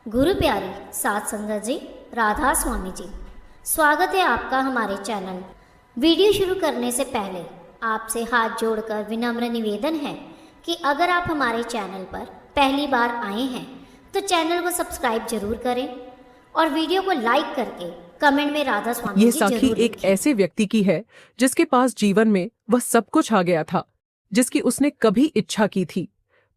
गुरु प्यारी सात संगत जी, राधा स्वामी जी, स्वागत है आपका हमारे चैनल। वीडियो शुरू करने से पहले आपसे हाथ जोड़कर विनम्र निवेदन है कि अगर आप हमारे चैनल पर पहली बार आए हैं तो चैनल को सब्सक्राइब जरूर करें और वीडियो को लाइक करके कमेंट में राधा स्वामी ये जी साखी जरूर एक लिखें। ऐसे व्यक्ति की है जिसके पास जीवन में वह सब कुछ आ गया था जिसकी उसने कभी इच्छा की थी।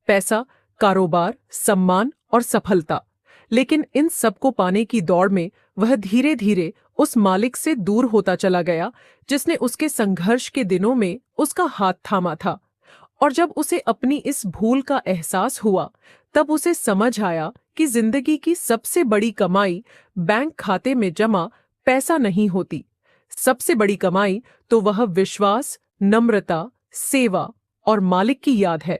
पैसा, कारोबार, सम्मान और सफलता। लेकिन इन सबको पाने की दौड़ में वह धीरे धीरे उस मालिक से दूर होता चला गया जिसने उसके संघर्ष के दिनों में उसका हाथ थामा था। और जब उसे अपनी इस भूल का एहसास हुआ तब उसे समझ आया कि जिंदगी की सबसे बड़ी कमाई बैंक खाते में जमा पैसा नहीं होती। सबसे बड़ी कमाई तो वह विश्वास, नम्रता, सेवा और मालिक की याद है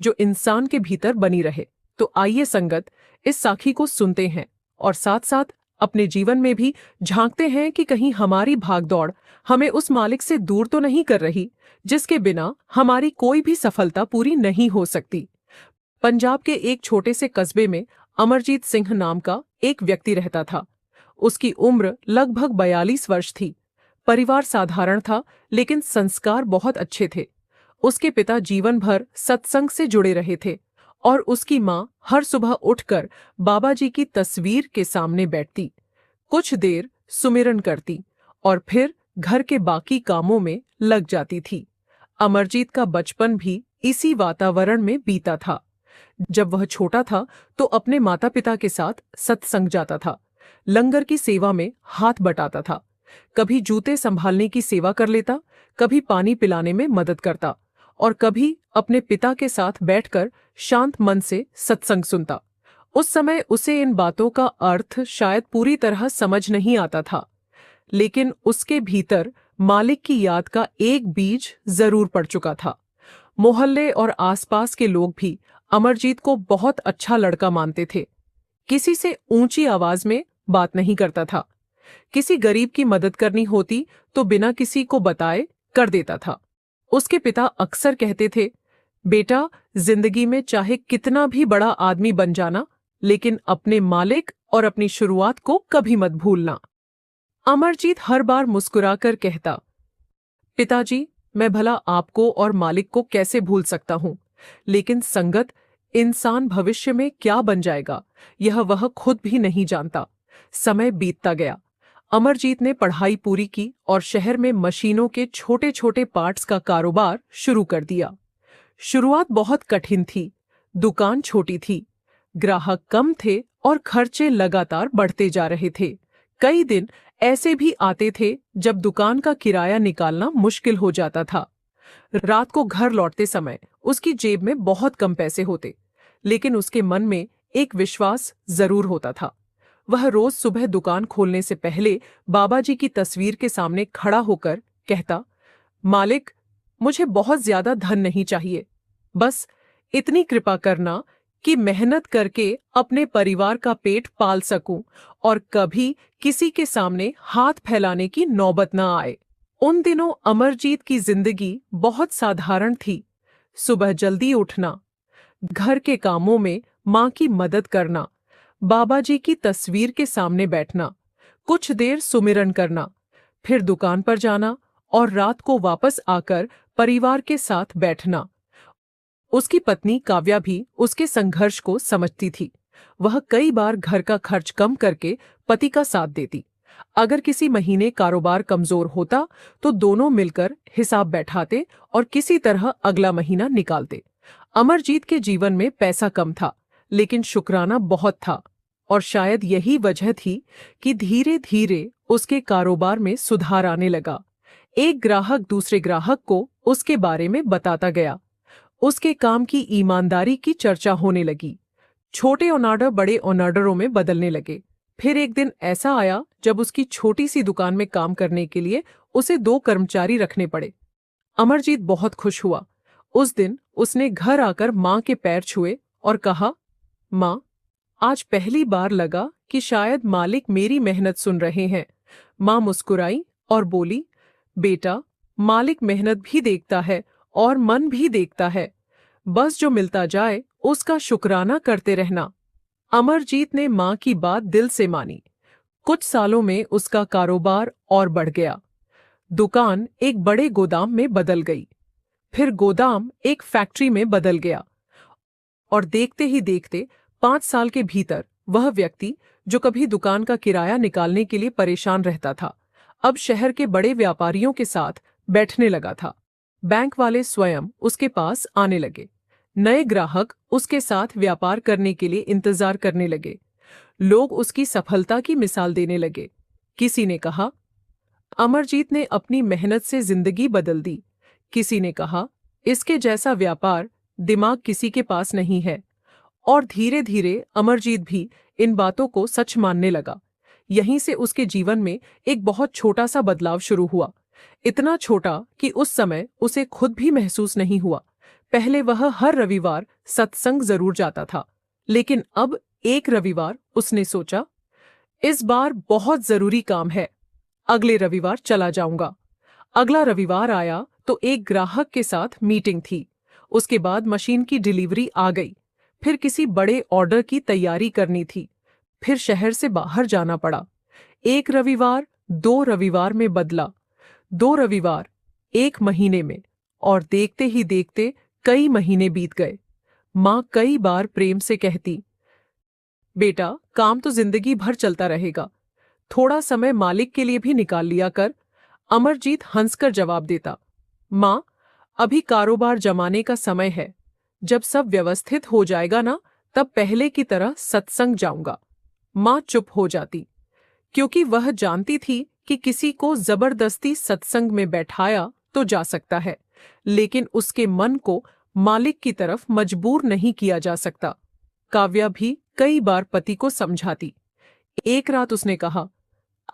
जो इंसान के भीतर बनी रहे। तो आइए संगत, इस साखी को सुनते हैं और साथ साथ अपने जीवन में भी झांकते हैं कि कहीं हमारी भागदौड़ हमें उस मालिक से दूर तो नहीं कर रही जिसके बिना हमारी कोई भी सफलता पूरी नहीं हो सकती। पंजाब के एक छोटे से कस्बे में अमरजीत सिंह नाम का एक व्यक्ति रहता था। उसकी उम्र लगभग 42 वर्ष थी। परिवार साधारण था लेकिन संस्कार बहुत अच्छे थे। उसके पिता जीवन भर सत्संग से जुड़े रहे थे और उसकी माँ हर सुबह उठकर बाबा जी की तस्वीर के सामने बैठती, कुछ देर सुमिरन करती और फिर घर के बाकी कामों में लग जाती थी। अमरजीत का बचपन भी इसी वातावरण में बीता था। जब वह छोटा था तो अपने माता पिता के साथ सत्संग जाता था, लंगर की सेवा में हाथ बटाता था, कभी जूते संभालने की सेवा कर लेता, कभी पानी पिलाने में मदद करता और कभी अपने पिता के साथ बैठकर शांत मन से सत्संग सुनता। उस समय उसे इन बातों का अर्थ शायद पूरी तरह समझ नहीं आता था, लेकिन उसके भीतर मालिक की याद का एक बीज जरूर पड़ चुका था। मोहल्ले और आसपास के लोग भी अमरजीत को बहुत अच्छा लड़का मानते थे। किसी से ऊंची आवाज में बात नहीं करता था। किसी गरीब की मदद करनी होती तो बिना किसी को बताए कर देता था। उसके पिता अक्सर कहते थे, बेटा, जिंदगी में चाहे कितना भी बड़ा आदमी बन जाना, लेकिन अपने मालिक और अपनी शुरुआत को कभी मत भूलना। अमरजीत हर बार मुस्कुराकर कहता, पिताजी, मैं भला आपको और मालिक को कैसे भूल सकता हूं, लेकिन संगत, इंसान भविष्य में क्या बन जाएगा यह वह खुद भी नहीं जानता। समय बीतता गया। अमरजीत ने पढ़ाई पूरी की और शहर में मशीनों के छोटे छोटे पार्ट्स का कारोबार शुरू कर दिया। शुरुआत बहुत कठिन थी। दुकान छोटी थी, ग्राहक कम थे और खर्चे लगातार बढ़ते जा रहे थे। कई दिन ऐसे भी आते थे जब दुकान का किराया निकालना मुश्किल हो जाता था। रात को घर लौटते समय उसकी जेब में बहुत कम पैसे होते, लेकिन उसके मन में एक विश्वास जरूर होता था। वह रोज सुबह दुकान खोलने से पहले बाबा जी की तस्वीर के सामने खड़ा होकर कहता, मालिक, मुझे बहुत ज्यादा धन नहीं चाहिए, बस इतनी कृपा करना कि मेहनत करके अपने परिवार का पेट पाल सकूं और कभी किसी के सामने हाथ फैलाने की नौबत न आए। उन दिनों अमरजीत की जिंदगी बहुत साधारण थी। सुबह जल्दी उठना, घर के कामों में मां की मदद करना, बाबा जी की तस्वीर के सामने बैठना, कुछ देर सुमिरन करना, फिर दुकान पर जाना और रात को वापस आकर परिवार के साथ बैठना। उसकी पत्नी काव्या भी उसके संघर्ष को समझती थी। वह कई बार घर का खर्च कम करके पति का साथ देती। अगर किसी महीने कारोबार कमजोर होता तो दोनों मिलकर हिसाब बैठाते और किसी तरह अगला महीना निकालते। अमरजीत के जीवन में पैसा कम था, लेकिन शुक्राना बहुत था और शायद यही वजह थी कि धीरे धीरे उसके कारोबार में सुधार आने लगा। एक ग्राहक दूसरे ग्राहक को उसके बारे में बताता गया। उसके काम की ईमानदारी की चर्चा होने लगी। छोटे ऑर्डर बड़े ऑर्डरों में बदलने लगे। फिर एक दिन ऐसा आया जब उसकी छोटी सी दुकान में काम करने के लिए उसे 2 कर्मचारी रखने पड़े। अमरजीत बहुत खुश हुआ। उस दिन उसने घर आकर मां के पैर छुए और कहा, मां, आज पहली बार लगा कि शायद मालिक मेरी मेहनत सुन रहे हैं। मां मुस्कुराई और बोली, बेटा, मालिक मेहनत भी देखता है और मन भी देखता है। बस जो मिलता जाए उसका शुक्राना करते रहना। अमरजीत ने मां की बात दिल से मानी। कुछ सालों में उसका कारोबार और बढ़ गया। दुकान एक बड़े गोदाम में बदल गई, फिर गोदाम एक फैक्ट्री में बदल गया, और देखते ही देखते 5 साल के भीतर वह व्यक्ति जो कभी दुकान का किराया निकालने के लिए परेशान रहता था, अब शहर के बड़े व्यापारियों के साथ बैठने लगा था। बैंक वाले स्वयं उसके पास आने लगे। नए ग्राहक उसके साथ व्यापार करने के लिए इंतजार करने लगे। लोग उसकी सफलता की मिसाल देने लगे। किसी ने कहा, अमरजीत ने अपनी मेहनत से जिंदगी बदल दी। किसी ने कहा, इसके जैसा व्यापार दिमाग किसी के पास नहीं है। और धीरे धीरे अमरजीत भी इन बातों को सच मानने लगा। यहीं से उसके जीवन में एक बहुत छोटा सा बदलाव शुरू हुआ। इतना छोटा कि उस समय उसे खुद भी महसूस नहीं हुआ। पहले वह हर रविवार सत्संग जरूर जाता था, लेकिन अब एक रविवार उसने सोचा, इस बार बहुत जरूरी काम है, अगले रविवार चला जाऊंगा। अगला रविवार आया तो एक ग्राहक के साथ मीटिंग थी। उसके बाद मशीन की डिलीवरी आ गई। फिर किसी बड़े ऑर्डर की तैयारी करनी थी। फिर शहर से बाहर जाना पड़ा। एक रविवार 2 रविवार में बदला, 2 रविवार 1 महीने में, और देखते ही देखते कई महीने बीत गए। माँ कई बार प्रेम से कहती, बेटा, काम तो जिंदगी भर चलता रहेगा, थोड़ा समय मालिक के लिए भी निकाल लिया कर। अमरजीत हंसकर जवाब देता, माँ, अभी कारोबार जमाने का समय है। जब सब व्यवस्थित हो जाएगा ना, तब पहले की तरह सत्संग जाऊंगा। माँ चुप हो जाती, क्योंकि वह जानती थी कि किसी को जबरदस्ती सत्संग में बैठाया तो जा सकता है, लेकिन उसके मन को मालिक की तरफ मजबूर नहीं किया जा सकता। काव्या भी कई बार पति को समझाती। एक रात उसने कहा,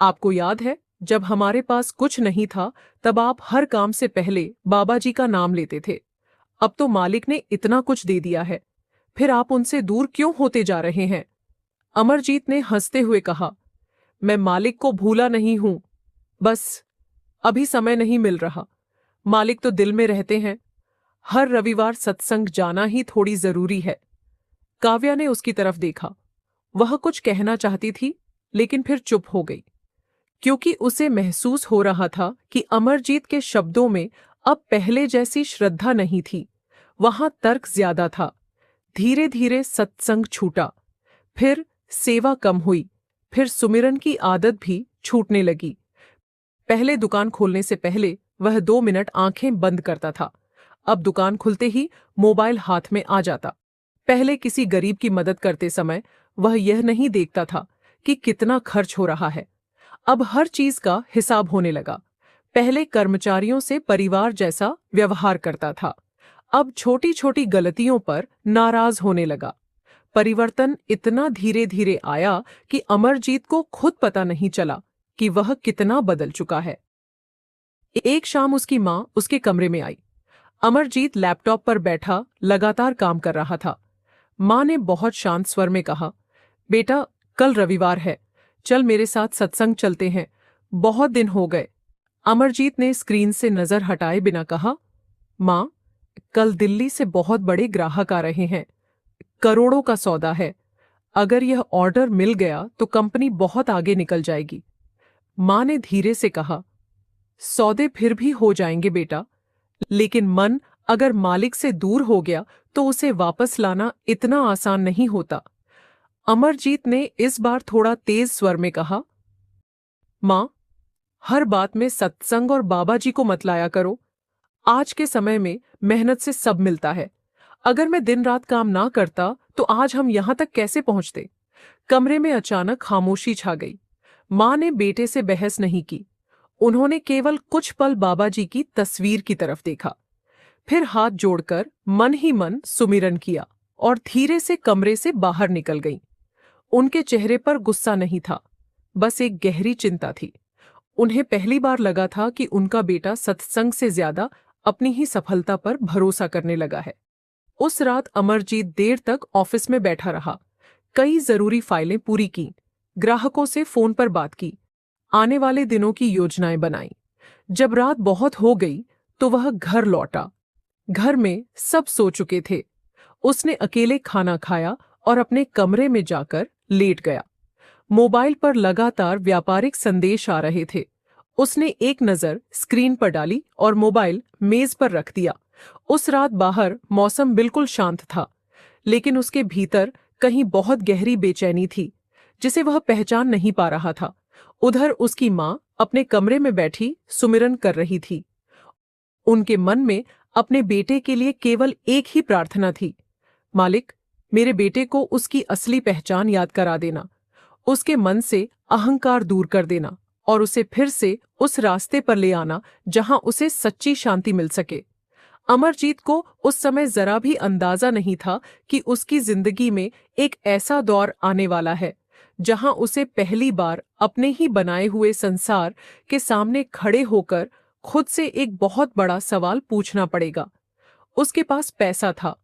आपको याद है, जब हमारे पास कुछ नहीं था तब आप हर काम से पहले बाबा जी का नाम लेते थे। अब तो मालिक ने इतना कुछ दे दिया है, फिर आप उनसे दूर क्यों होते जा रहे हैं? अमरजीत ने हंसते हुए कहा, मैं मालिक को भूला नहीं हूं, बस अभी समय नहीं मिल रहा। मालिक तो दिल में रहते हैं। हर रविवार सत्संग जाना ही थोड़ी जरूरी है। काव्या ने उसकी तरफ देखा। वह कुछ कहना चाहती थी, लेकिन फिर चुप हो गई, क्योंकि उसे महसूस हो रहा था कि अमरजीत के शब्दों में अब पहले जैसी श्रद्धा नहीं थी। वहां तर्क ज्यादा था। धीरे धीरे सत्संग छूटा, फिर सेवा कम हुई, फिर सुमिरन की आदत भी छूटने लगी। पहले दुकान खोलने से पहले वह 2 मिनट आंखें बंद करता था। अब दुकान खुलते ही मोबाइल हाथ में आ जाता। पहले किसी गरीब की मदद करते समय वह यह नहीं देखता था कि कितना खर्च हो रहा है। अब हर चीज का हिसाब होने लगा। पहले कर्मचारियों से परिवार जैसा व्यवहार करता था, अब छोटी छोटी गलतियों पर नाराज होने लगा। परिवर्तन इतना धीरे धीरे आया कि अमरजीत को खुद पता नहीं चला कि वह कितना बदल चुका है। एक शाम उसकी मां उसके कमरे में आई। अमरजीत लैपटॉप पर बैठा लगातार काम कर रहा था। मां ने बहुत शांत स्वर में कहा, बेटा, कल रविवार है, चल मेरे साथ सत्संग चलते हैं, बहुत दिन हो गए। अमरजीत ने स्क्रीन से नजर हटाए बिना कहा, मां, कल दिल्ली से बहुत बड़े ग्राहक आ रहे हैं, करोड़ों का सौदा है। अगर यह ऑर्डर मिल गया तो कंपनी बहुत आगे निकल जाएगी। मां ने धीरे से कहा, सौदे फिर भी हो जाएंगे बेटा, लेकिन मन अगर मालिक से दूर हो गया तो उसे वापस लाना इतना आसान नहीं होता। अमरजीत ने इस बार थोड़ा तेज स्वर में कहा, मां, हर बात में सत्संग और बाबा जी को मत लाया करो। आज के समय में मेहनत से सब मिलता है। अगर मैं दिन रात काम ना करता तो आज हम यहां तक कैसे पहुंचते? कमरे में अचानक खामोशी छा गई। मां ने बेटे से बहस नहीं की। उन्होंने केवल कुछ पल बाबा जी की तस्वीर की तरफ देखा, फिर हाथ जोड़कर मन ही मन सुमिरन किया और धीरे से कमरे से बाहर निकल गईं। उनके चेहरे पर गुस्सा नहीं था, बस एक गहरी चिंता थी। उन्हें पहली बार लगा था कि उनका बेटा सत्संग से ज्यादा अपनी ही सफलता पर भरोसा करने लगा है। उस रात अमरजीत देर तक ऑफिस में बैठा रहा। कई जरूरी फाइलें पूरी की, ग्राहकों से फोन पर बात की, आने वाले दिनों की योजनाएं बनाई। जब रात बहुत हो गई तो वह घर लौटा। घर में सब सो चुके थे। उसने अकेले खाना खाया और अपने कमरे में जाकर लेट गया। मोबाइल पर लगातार व्यापारिक संदेश आ रहे थे। उसने एक नज़र स्क्रीन पर डाली और मोबाइल मेज पर रख दिया। उस रात बाहर मौसम बिल्कुल शांत था, लेकिन उसके भीतर कहीं बहुत गहरी बेचैनी थी, जिसे वह पहचान नहीं पा रहा था। उधर उसकी माँ अपने कमरे में बैठी सुमिरन कर रही थी। उनके मन में अपने बेटे के लिए केवल एक ही प्रार्थना थी, मालिक, मेरे बेटे को उसकी असली पहचान याद करा देना, उसके मन से अहंकार दूर कर देना और उसे फिर से उस रास्ते पर ले आना जहां उसे सच्ची शांति मिल सके। अमरजीत को उस समय जरा भी अंदाजा नहीं था कि उसकी जिंदगी में एक ऐसा दौर आने वाला है जहां उसे पहली बार अपने ही बनाए हुए संसार के सामने खड़े होकर खुद से एक बहुत बड़ा सवाल पूछना पड़ेगा। उसके पास पैसा था,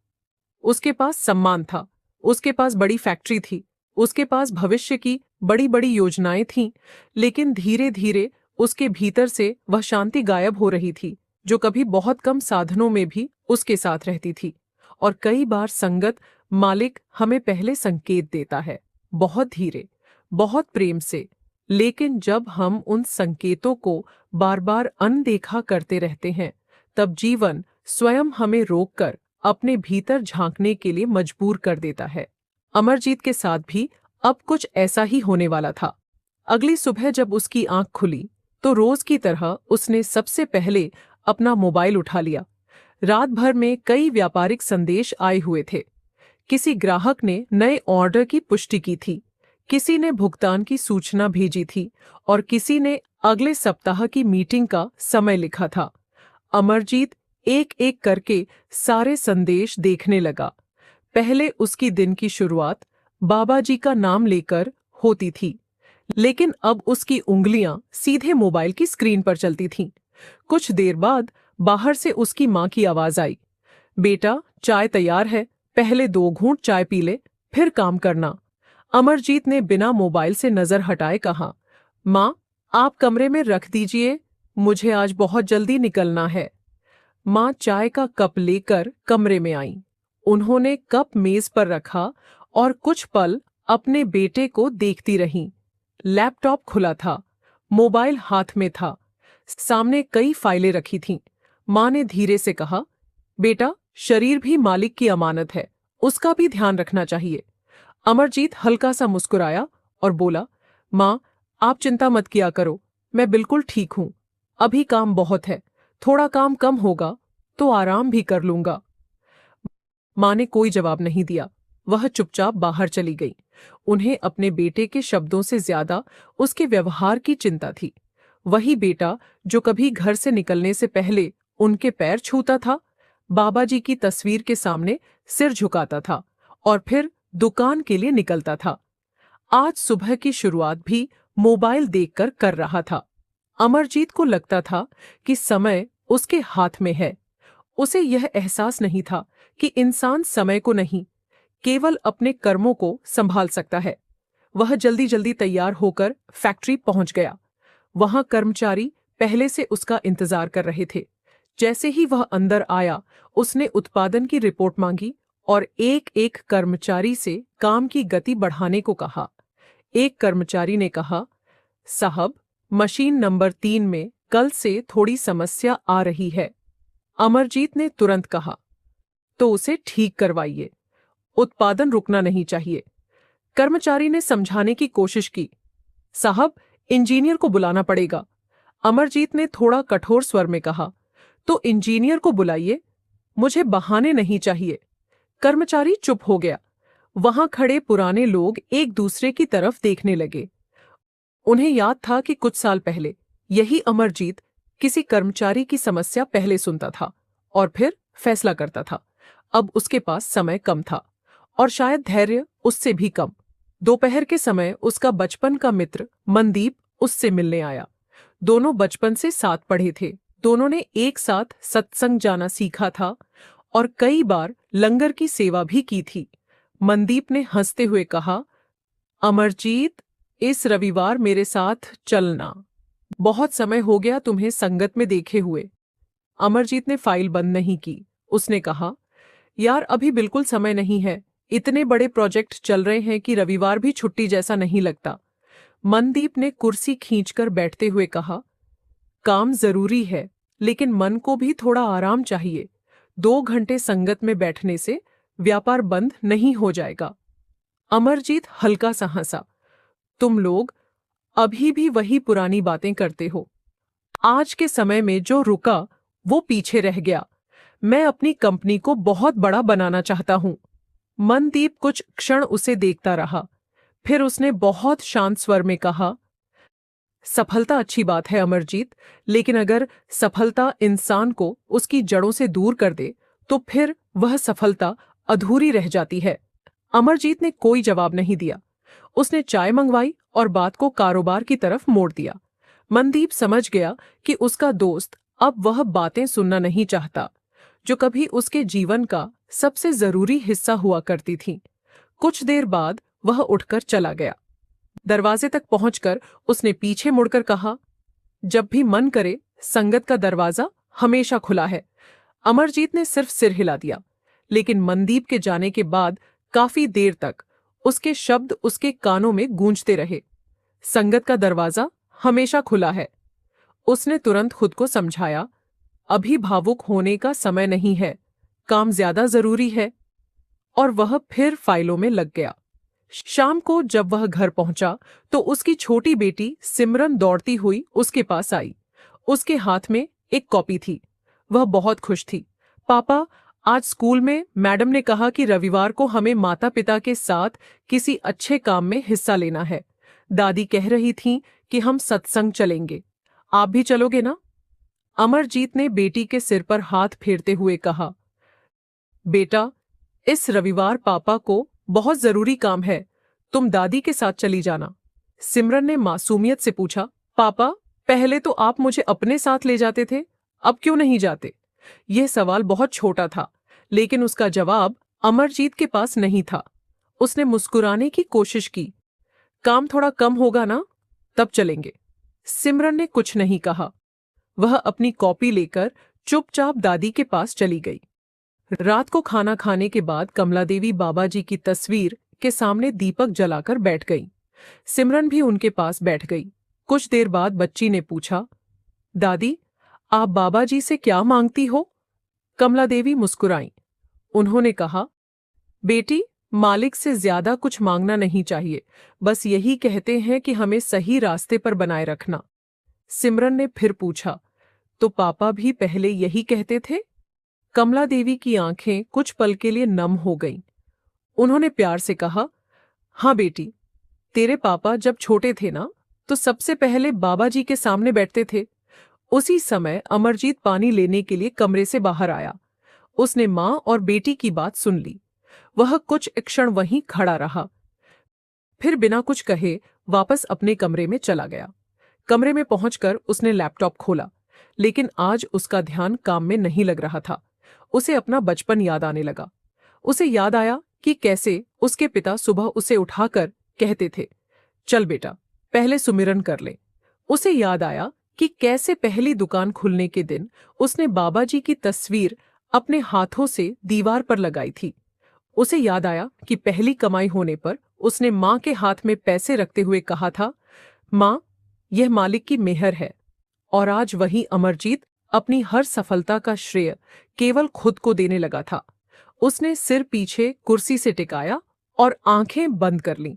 उसके पास सम्मान था, उसके पास बड़ी फैक्ट्री थी, उसके पास भविष्य की बड़ी बड़ी योजनाएं थीं, लेकिन धीरे धीरे उसके भीतर से वह शांति गायब हो रही थी जो कभी बहुत कम साधनों में भी उसके साथ रहती थी। और कई बार संगत मालिक हमें पहले संकेत देता है, बहुत धीरे, बहुत प्रेम से, लेकिन जब हम उन संकेतों को बार बार अनदेखा करते रहते हैं, तब जीवन स्वयं हमें रोककर अपने भीतर झांकने के लिए मजबूर कर देता है। अमरजीत के साथ भी अब कुछ ऐसा ही होने वाला था। अगली सुबह जब उसकी आंख खुली तो रोज की तरह उसने सबसे पहले अपना मोबाइल उठा लिया। रात भर में कई व्यापारिक संदेश आए हुए थे। किसी ग्राहक ने नए ऑर्डर की पुष्टि की थी, किसी ने भुगतान की सूचना भेजी थी और किसी ने अगले सप्ताह की मीटिंग का समय लिखा था। अमरजीत एक एक करके सारे संदेश देखने लगा। पहले उसकी दिन की शुरुआत बाबा जी का नाम लेकर होती थी, लेकिन अब उसकी उंगलियां सीधे मोबाइल की स्क्रीन पर चलती थीं। कुछ देर बाद बाहर से उसकी माँ की आवाज आई, बेटा चाय तैयार है, पहले 2 घूंट चाय पी ले, फिर काम करना। अमरजीत ने बिना मोबाइल से नजर हटाए कहा, माँ आप कमरे में रख दीजिए, मुझे आज बहुत जल्दी निकलना है। माँ चाय का कप लेकर कमरे में आई। उन्होंने कप मेज पर रखा और कुछ पल अपने बेटे को देखती रहीं। लैपटॉप खुला था, मोबाइल हाथ में था, सामने कई फाइलें रखी थीं। माँ ने धीरे से कहा, बेटा शरीर भी मालिक की अमानत है, उसका भी ध्यान रखना चाहिए। अमरजीत हल्का सा मुस्कुराया और बोला, माँ आप चिंता मत किया करो, मैं बिल्कुल ठीक हूं। अभी काम बहुत है, थोड़ा काम कम होगा तो आराम भी कर लूंगा। माँ ने कोई जवाब नहीं दिया, वह चुपचाप बाहर चली गई। उन्हें अपने बेटे के शब्दों से ज्यादा उसके व्यवहार की चिंता थी। वही बेटा जो कभी घर से निकलने से पहले उनके पैर छूता था, बाबा जी की तस्वीर के सामने सिर झुकाता था और फिर दुकान के लिए निकलता था। आज सुबह की शुरुआत भी मोबाइल देखकर कर रहा था। अमरजीत को लगता था कि समय उसके हाथ में है। उसे यह एहसास नहीं था कि इंसान समय को नहीं, केवल अपने कर्मों को संभाल सकता है। वह जल्दी जल्दी तैयार होकर फैक्ट्री पहुंच गया। वहां कर्मचारी पहले से उसका इंतजार कर रहे थे। जैसे ही वह अंदर आया, उसने उत्पादन की रिपोर्ट मांगी और एक एक कर्मचारी से काम की गति बढ़ाने को कहा। एक कर्मचारी ने कहा, साहब मशीन नंबर 3 में कल से थोड़ी समस्या आ रही है। अमरजीत ने तुरंत कहा, तो उसे ठीक करवाइए, उत्पादन रुकना नहीं चाहिए। कर्मचारी ने समझाने की कोशिश की, साहब इंजीनियर को बुलाना पड़ेगा। अमरजीत ने थोड़ा कठोर स्वर में कहा, तो इंजीनियर को बुलाइए, मुझे बहाने नहीं चाहिए। कर्मचारी चुप हो गया। वहां खड़े पुराने लोग एक दूसरे की तरफ देखने लगे। उन्हें याद था कि कुछ साल पहले यही अमरजीत किसी कर्मचारी की समस्या पहले सुनता था और फिर फैसला करता था। अब उसके पास समय कम था और शायद धैर्य उससे भी कम। दोपहर के समय उसका बचपन का मित्र मनदीप उससे मिलने आया। दोनों बचपन से साथ पढ़े थे। दोनों ने एक साथ सत्संग जाना सीखा था और कई बार लंगर की सेवा भी की थी। मनदीप ने हंसते हुए कहा, अमरजीत इस रविवार मेरे साथ चलना, बहुत समय हो गया तुम्हें संगत में देखे हुए। अमरजीत ने फाइल बंद नहीं की। उसने कहा, यार अभी बिल्कुल समय नहीं है, इतने बड़े प्रोजेक्ट चल रहे हैं कि रविवार भी छुट्टी जैसा नहीं लगता। मनदीप ने कुर्सी खींचकर बैठते हुए कहा, काम जरूरी है, लेकिन मन को भी थोड़ा आराम चाहिए। 2 घंटे संगत में बैठने से व्यापार बंद नहीं हो जाएगा। अमरजीत हल्का सा हंसा। तुम लोग अभी भी वही पुरानी बातें करते हो। आज के समय में जो रुका वो पीछे रह गया। मैं अपनी कंपनी को बहुत बड़ा बनाना चाहता हूं। मनदीप कुछ क्षण उसे देखता रहा, फिर उसने बहुत शांत स्वर में कहा, सफलता अच्छी बात है अमरजीत, लेकिन अगर सफलता इंसान को उसकी जड़ों से दूर कर दे तो फिर वह सफलता अधूरी रह जाती है। अमरजीत ने कोई जवाब नहीं दिया। उसने चाय मंगवाई और बात को कारोबार की तरफ मोड़ दिया। मनदीप समझ गया कि उसका दोस्त अब वह बातें सुनना नहीं चाहता जो कभी उसके जीवन का सबसे जरूरी हिस्सा हुआ करती थीं। कुछ देर बाद वह उठकर चला गया। दरवाजे तक पहुंचकर उसने पीछे मुड़कर कहा, जब भी मन करे संगत का दरवाजा हमेशा खुला है। अमरजीत ने सिर्फ सिर हिला दिया, लेकिन मनदीप के जाने के बाद काफी देर तक उसके शब्द उसके कानों में गूंजते रहे। संगत का दरवाजा हमेशा खुला है। उसने तुरंत खुद को समझाया, अभी भावुक होने का समय नहीं है, काम ज्यादा जरूरी है। और वह फिर फाइलों में लग गया। शाम को जब वह घर पहुंचा तो उसकी छोटी बेटी सिमरन दौड़ती हुई उसके पास आई। उसके हाथ में एक कॉपी थी। वह बहुत खुश थी। पापा, आज स्कूल में मैडम ने कहा कि रविवार को हमें माता पिता के साथ किसी अच्छे काम में हिस्सा लेना है। दादी कह रही थीं कि हम सत्संग चलेंगे। आप भी चलोगे ना? अमरजीत ने बेटी के सिर पर हाथ फेरते हुए कहा, बेटा, इस रविवार पापा को बहुत जरूरी काम है, तुम दादी के साथ चली जाना। सिमरन ने मासूमियत से पूछा, पापा, पहले तो आप मुझे अपने साथ ले जाते थे, अब क्यों नहीं जाते? यह सवाल बहुत छोटा था, लेकिन उसका जवाब अमरजीत के पास नहीं था। उसने मुस्कुराने की कोशिश की। काम थोड़ा कम होगा ना, तब चलेंगे। सिमरन ने कुछ नहीं कहा। वह अपनी कॉपी लेकर चुपचाप दादी के पास चली गई। रात को खाना खाने के बाद कमलादेवी बाबा जी की तस्वीर के सामने दीपक जलाकर बैठ गई। सिमरन भी उनके पास बैठ गई। कुछ देर बाद बच्ची ने पूछा, दादी, आप बाबा जी से क्या मांगती हो? कमलादेवी मुस्कुराईं। उन्होंने कहा, बेटी, मालिक से ज्यादा कुछ मांगना नहीं चाहिए, बस यही कहते हैं कि हमें सही रास्ते पर बनाए रखना। सिमरन ने फिर पूछा, तो पापा भी पहले यही कहते थे? कमलादेवी की आंखें कुछ पल के लिए नम हो गईं। उन्होंने प्यार से कहा, हाँ बेटी, तेरे पापा जब छोटे थे ना, तो सबसे पहले बाबा जी के सामने बैठते थे। उसी समय अमरजीत पानी लेने के लिए कमरे से बाहर आया। उसने मां और बेटी की बात सुन ली। वह कुछ क्षण वहीं खड़ा रहा, फिर बिना कुछ कहे वापस अपने कमरे में चला गया। कमरे में पहुंचकर उसने लैपटॉप खोला, लेकिन आज उसका ध्यान काम में नहीं लग रहा था। उसे अपना बचपन याद आने लगा। उसे याद आया कि कैसे उसके पिता सुबह उसे उठाकर कहते थे, चल बेटा, पहले सुमिरन कर ले। उसे याद आया कि कैसे पहली दुकान खुलने के दिन उसने बाबा जी की तस्वीर अपने हाथों से दीवार पर लगाई थी। उसे याद आया कि पहली कमाई होने पर उसने मां के हाथ में पैसे रखते हुए कहा था, मां, यह मालिक की मेहर है। और आज वही अमरजीत अपनी हर सफलता का श्रेय केवल खुद को देने लगा था। उसने सिर पीछे कुर्सी से टिकाया और आंखें बंद कर लीं।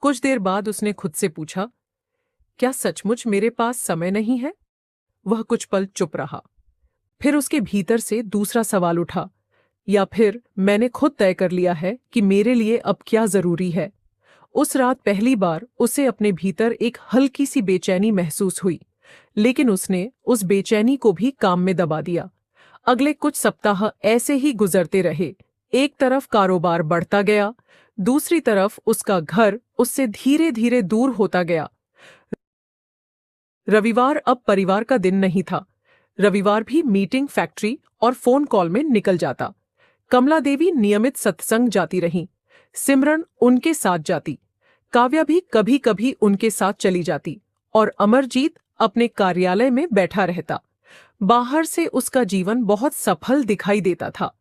कुछ देर बाद उसने खुद से पूछा, क्या सचमुच मेरे पास समय नहीं है? वह कुछ पल चुप रहा। फिर उसके भीतर से दूसरा सवाल उठा, या फिर मैंने खुद तय कर लिया है कि मेरे लिए अब क्या जरूरी है? उस रात पहली बार उसे अपने भीतर एक हल्की सी बेचैनी महसूस हुई, लेकिन उसने उस बेचैनी को भी काम में दबा दिया। अगले कुछ सप्ताह ऐसे ही गुजरते रहे। एक तरफ कारोबार बढ़ता गया, दूसरी तरफ उसका घर उससे धीरे धीरे दूर होता गया। रविवार अब परिवार का दिन नहीं था। रविवार भी मीटिंग, फैक्ट्री और फोन कॉल में निकल जाता। कमलादेवी नियमित सत्संग जाती रहीं। सिमरन उनके साथ जाती। काव्या भी कभी कभी उनके साथ चली जाती और अमरजीत अपने कार्यालय में बैठा रहता। बाहर से उसका जीवन बहुत सफल दिखाई देता था,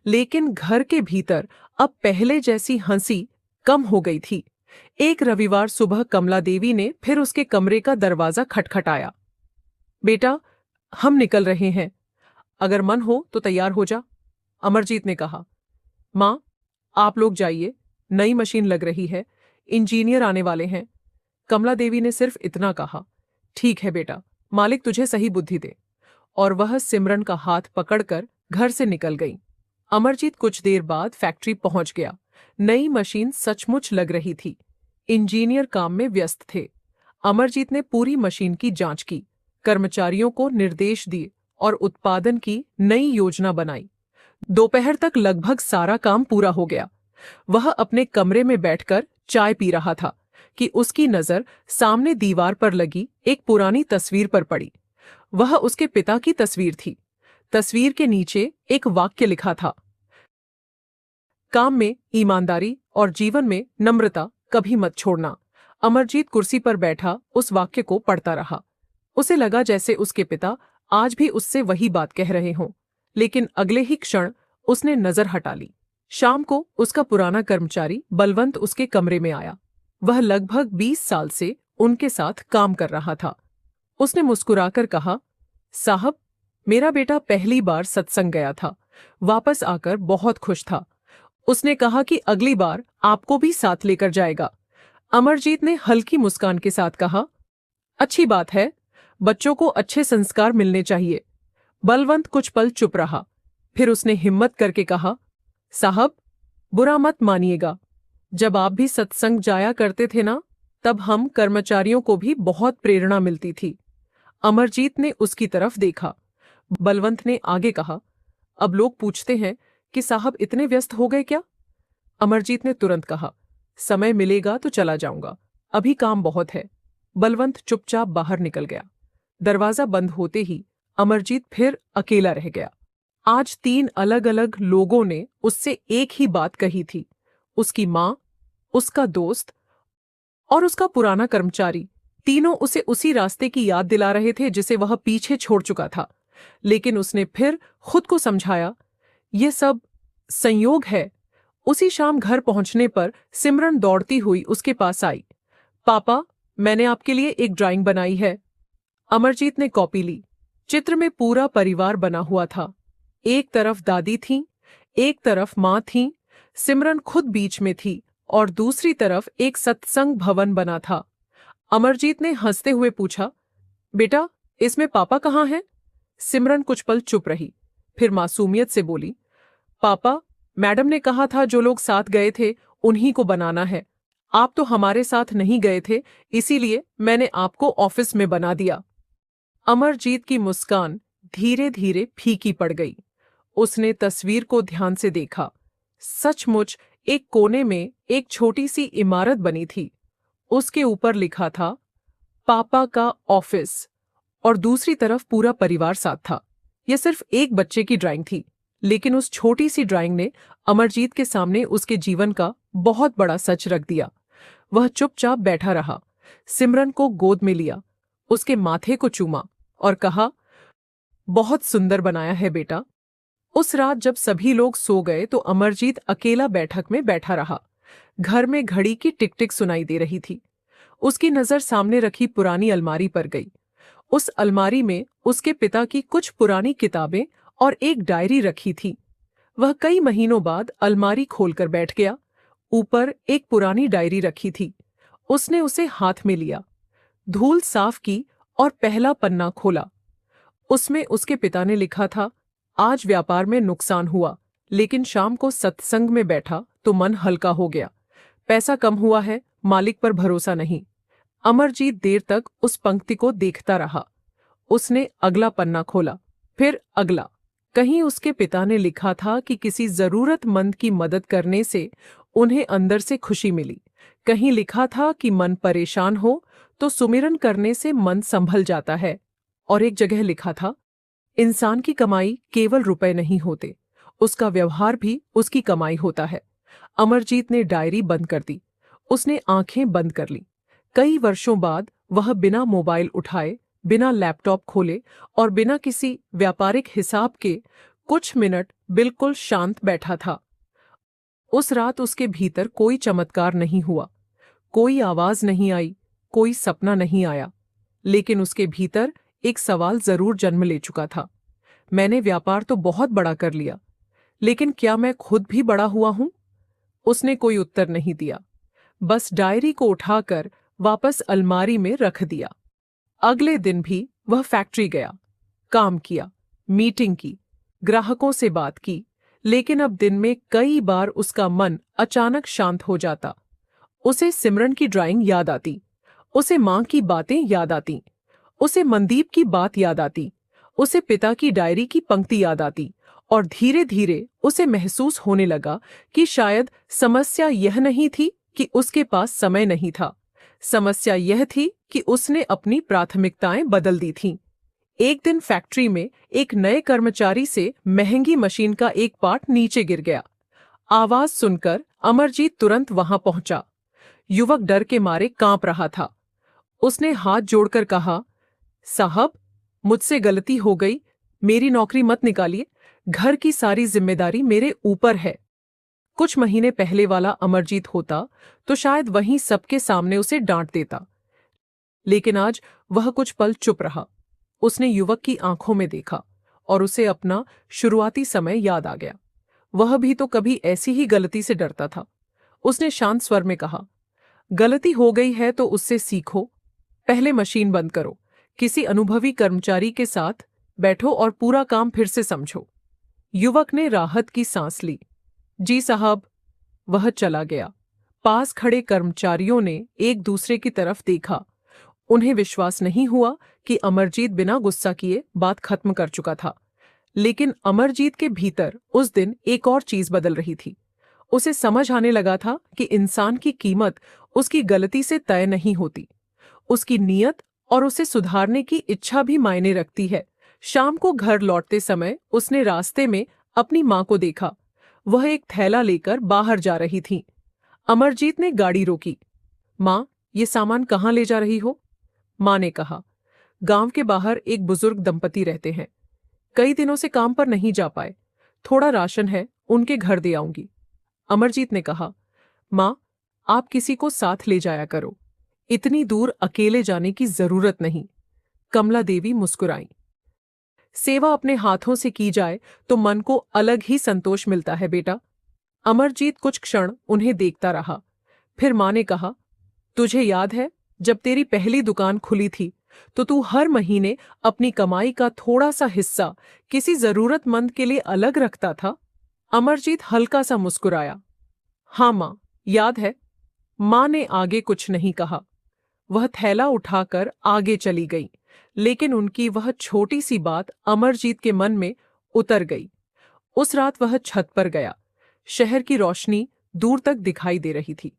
लेकिन घर के भीतर अब पहले जैसी हंसी कम हो गई थी। एक रविवार सुबह कमला देवी ने फिर उसके कमरे का दरवाजा खटखटाया। बेटा, हम निकल रहे हैं, अगर मन हो तो तैयार हो जा, अमरजीत ने कहा। माँ, आप लोग जाइए, नई मशीन लग रही है, इंजीनियर आने वाले हैं। कमला देवी ने सिर्फ इतना कहा। ठीक है बेटा, मालिक तुझे सही बुद्धि दे। और वह सिमरन का हाथ पकड़कर घर से निकल गई। अमरजीत कुछ देर बाद फैक्ट्री पहुंच गया। नई मशीन सचमुच लग रही थी। इंजीनियर काम में व्यस्त थे। अमरजीत ने पूरी मशीन की जांच की, कर्मचारियों को निर्देश दिए और उत्पादन की नई योजना बनाई। दोपहर तक लगभग सारा काम पूरा हो गया। वह अपने कमरे में बैठकर चाय पी रहा था कि उसकी नजर सामने दीवार पर लगी एक पुरानी तस्वीर पर पड़ी। वह उसके पिता की तस्वीर थी। तस्वीर के नीचे एक वाक्य लिखा था, काम में ईमानदारी और जीवन में नम्रता कभी मत छोड़ना। अमरजीत कुर्सी पर बैठा उस वाक्य को पढ़ता रहा। उसे लगा जैसे उसके पिता आज भी उससे वही बात कह रहे हों, लेकिन अगले ही क्षण उसने नजर हटा ली। शाम को उसका पुराना कर्मचारी बलवंत उसके कमरे में आया। वह लगभग 20 साल से उनके साथ काम कर रहा था। उसने मुस्कुराकर कहा, साहब, मेरा बेटा पहली बार सत्संग गया था, वापस आकर बहुत खुश था। उसने कहा कि अगली बार आपको भी साथ लेकर जाएगा। अमरजीत ने हल्की मुस्कान के साथ कहा, अच्छी बात है, बच्चों को अच्छे संस्कार मिलने चाहिए। बलवंत कुछ पल चुप रहा, फिर उसने हिम्मत करके कहा, साहब, बुरा मत मानिएगा, जब आप भी सत्संग जाया करते थे ना, तब हम कर्मचारियों को भी बहुत प्रेरणा मिलती थी। अमरजीत ने उसकी तरफ देखा। बलवंत ने आगे कहा, अब लोग पूछते हैं कि साहब इतने व्यस्त हो गए क्या? अमरजीत ने तुरंत कहा, समय मिलेगा तो चला जाऊंगा, अभी काम बहुत है। बलवंत चुपचाप बाहर निकल गया। दरवाजा बंद होते ही अमरजीत फिर अकेला रह गया। आज 3 अलग अलग लोगों ने उससे एक ही बात कही थी। उसकी माँ, उसका दोस्त और उसका पुराना कर्मचारी, तीनों उसे उसी रास्ते की याद दिला रहे थे जिसे वह पीछे छोड़ चुका था। लेकिन उसने फिर खुद को समझाया, यह सब संयोग है। उसी शाम घर पहुंचने पर सिमरन दौड़ती हुई उसके पास आई। पापा, मैंने आपके लिए एक ड्राइंग बनाई है। अमरजीत ने कॉपी ली। चित्र में पूरा परिवार बना हुआ था। एक तरफ दादी थीं, एक तरफ माँ थीं, सिमरन खुद बीच में थी और दूसरी तरफ एक सत्संग भवन बना था। अमरजीत ने हंसते हुए पूछा, बेटा, इसमें पापा कहाँ हैं? सिमरन कुछ पल चुप रही, फिर मासूमियत से बोली, पापा, मैडम ने कहा था जो लोग साथ गए थे उन्हीं को बनाना है। आप तो हमारे साथ नहीं गए थे, इसीलिए मैंने आपको ऑफिस में बना दिया। अमरजीत की मुस्कान धीरे धीरे फीकी पड़ गई। उसने तस्वीर को ध्यान से देखा। सचमुच एक कोने में एक छोटी सी इमारत बनी थी। उसके ऊपर लिखा था, पापा का ऑफिस, और दूसरी तरफ पूरा परिवार साथ था। यह सिर्फ एक बच्चे की ड्राइंग थी, लेकिन उस छोटी सी ड्राइंग ने अमरजीत के सामने उसके जीवन का बहुत बड़ा सच रख दिया। वह चुपचाप बैठा रहा, सिमरन को गोद में लिया, उसके माथे को चूमा और कहा, बहुत सुंदर बनाया है बेटा। उस रात जब सभी लोग सो गए तो अमरजीत अकेला बैठक में बैठा रहा। घर में घड़ी की टिक टिक सुनाई दे रही थी। उसकी नजर सामने रखी पुरानी अलमारी पर गई। उस अलमारी में उसके पिता की कुछ पुरानी किताबें और एक डायरी रखी थी। वह कई महीनों बाद अलमारी खोलकर बैठ गया। ऊपर एक पुरानी डायरी रखी थी। उसने उसे हाथ में लिया, धूल साफ की और पहला पन्ना खोला। उसमें उसके पिता ने लिखा था, आज व्यापार में नुकसान हुआ, लेकिन शाम को सत्संग में बैठा तो मन हल्का हो गया। पैसा कम हुआ है, मालिक पर भरोसा नहीं। अमरजीत देर तक उस पंक्ति को देखता रहा। उसने अगला पन्ना खोला, फिर अगला। कहीं उसके पिता ने लिखा था कि किसी जरूरतमंद की मदद करने से उन्हें अंदर से खुशी मिली। कहीं लिखा था कि मन परेशान हो तो सुमिरन करने से मन संभल जाता है। और एक जगह लिखा था, इंसान की कमाई केवल रुपए नहीं होते, उसका व्यवहार भी उसकी कमाई होता है। अमरजीत ने डायरी बंद कर दी। उसने आंखें बंद कर ली। कई वर्षों बाद वह बिना मोबाइल उठाए, बिना लैपटॉप खोले और बिना किसी व्यापारिक हिसाब के कुछ मिनट बिल्कुल शांत बैठा था। उस रात उसके भीतर कोई चमत्कार नहीं हुआ, कोई आवाज नहीं आई, कोई सपना नहीं आया, लेकिन उसके भीतर एक सवाल जरूर जन्म ले चुका था। मैंने व्यापार तो बहुत बड़ा कर लिया, लेकिन क्या मैं खुद भी बड़ा हुआ हूं? उसने कोई उत्तर नहीं दिया, बस डायरी को उठाकर वापस अलमारी में रख दिया। अगले दिन भी वह फैक्ट्री गया, काम किया, मीटिंग की, ग्राहकों से बात की, लेकिन अब दिन में कई बार उसका मन अचानक शांत हो जाता। उसे सिमरन की ड्राइंग याद आती, उसे मां की बातें याद आती, उसे मनदीप की बात याद आती, उसे पिता की डायरी की पंक्ति याद आती, और धीरे धीरे उसे महसूस होने लगा कि शायद समस्या यह नहीं थी कि उसके पास समय नहीं था, समस्या यह थी कि उसने अपनी प्राथमिकताएं बदल दी थीं। एक दिन फैक्ट्री में एक नए कर्मचारी से महंगी मशीन का एक पार्ट नीचे गिर गया। आवाज सुनकर अमरजीत तुरंत वहां पहुंचा। युवक डर के मारे कांप रहा था। उसने हाथ जोड़कर कहा, साहब, मुझसे गलती हो गई, मेरी नौकरी मत निकालिए, घर की सारी जिम्मेदारी मेरे ऊपर है। कुछ महीने पहले वाला अमरजीत होता तो शायद वहीं सबके सामने उसे डांट देता, लेकिन आज वह कुछ पल चुप रहा। उसने युवक की आंखों में देखा और उसे अपना शुरुआती समय याद आ गया। वह भी तो कभी ऐसी ही गलती से डरता था। उसने शांत स्वर में कहा, गलती हो गई है तो उससे सीखो, पहले मशीन बंद करो, किसी अनुभवी कर्मचारी के साथ बैठो और पूरा काम फिर से समझो। युवक ने राहत की सांस ली। जी साहब। वह चला गया। पास खड़े कर्मचारियों ने एक दूसरे की तरफ देखा। उन्हें विश्वास नहीं हुआ कि अमरजीत बिना गुस्सा किए बात खत्म कर चुका था, लेकिन अमरजीत के भीतर उस दिन एक और चीज बदल रही थी। उसे समझ आने लगा था कि इंसान की कीमत उसकी गलती से तय नहीं होती, उसकी नीयत और उसे सुधारने की इच्छा भी मायने रखती है। शाम को घर लौटते समय उसने रास्ते में अपनी मां को देखा। वह एक थैला लेकर बाहर जा रही थी। अमरजीत ने गाड़ी रोकी। मां, ये सामान कहाँ ले जा रही हो? मां ने कहा, गांव के बाहर एक बुजुर्ग दंपति रहते हैं, कई दिनों से काम पर नहीं जा पाए, थोड़ा राशन है, उनके घर दे आऊंगी। अमरजीत ने कहा, मां, आप किसी को साथ ले जाया करो, इतनी दूर अकेले जाने की जरूरत नहीं। कमला देवी मुस्कुराई। सेवा अपने हाथों से की जाए तो मन को अलग ही संतोष मिलता है बेटा। अमरजीत कुछ क्षण उन्हें देखता रहा। फिर मां ने कहा, तुझे याद है जब तेरी पहली दुकान खुली थी तो तू हर महीने अपनी कमाई का थोड़ा सा हिस्सा किसी जरूरतमंद के लिए अलग रखता था? अमरजीत हल्का सा मुस्कुराया। हाँ मां, याद है। मां ने आगे कुछ नहीं कहा। वह थैला उठाकर आगे चली गई, लेकिन उनकी वह छोटी सी बात अमरजीत के मन में उतर गई। उस रात वह छत पर गया। शहर की रोशनी दूर तक दिखाई दे रही थी।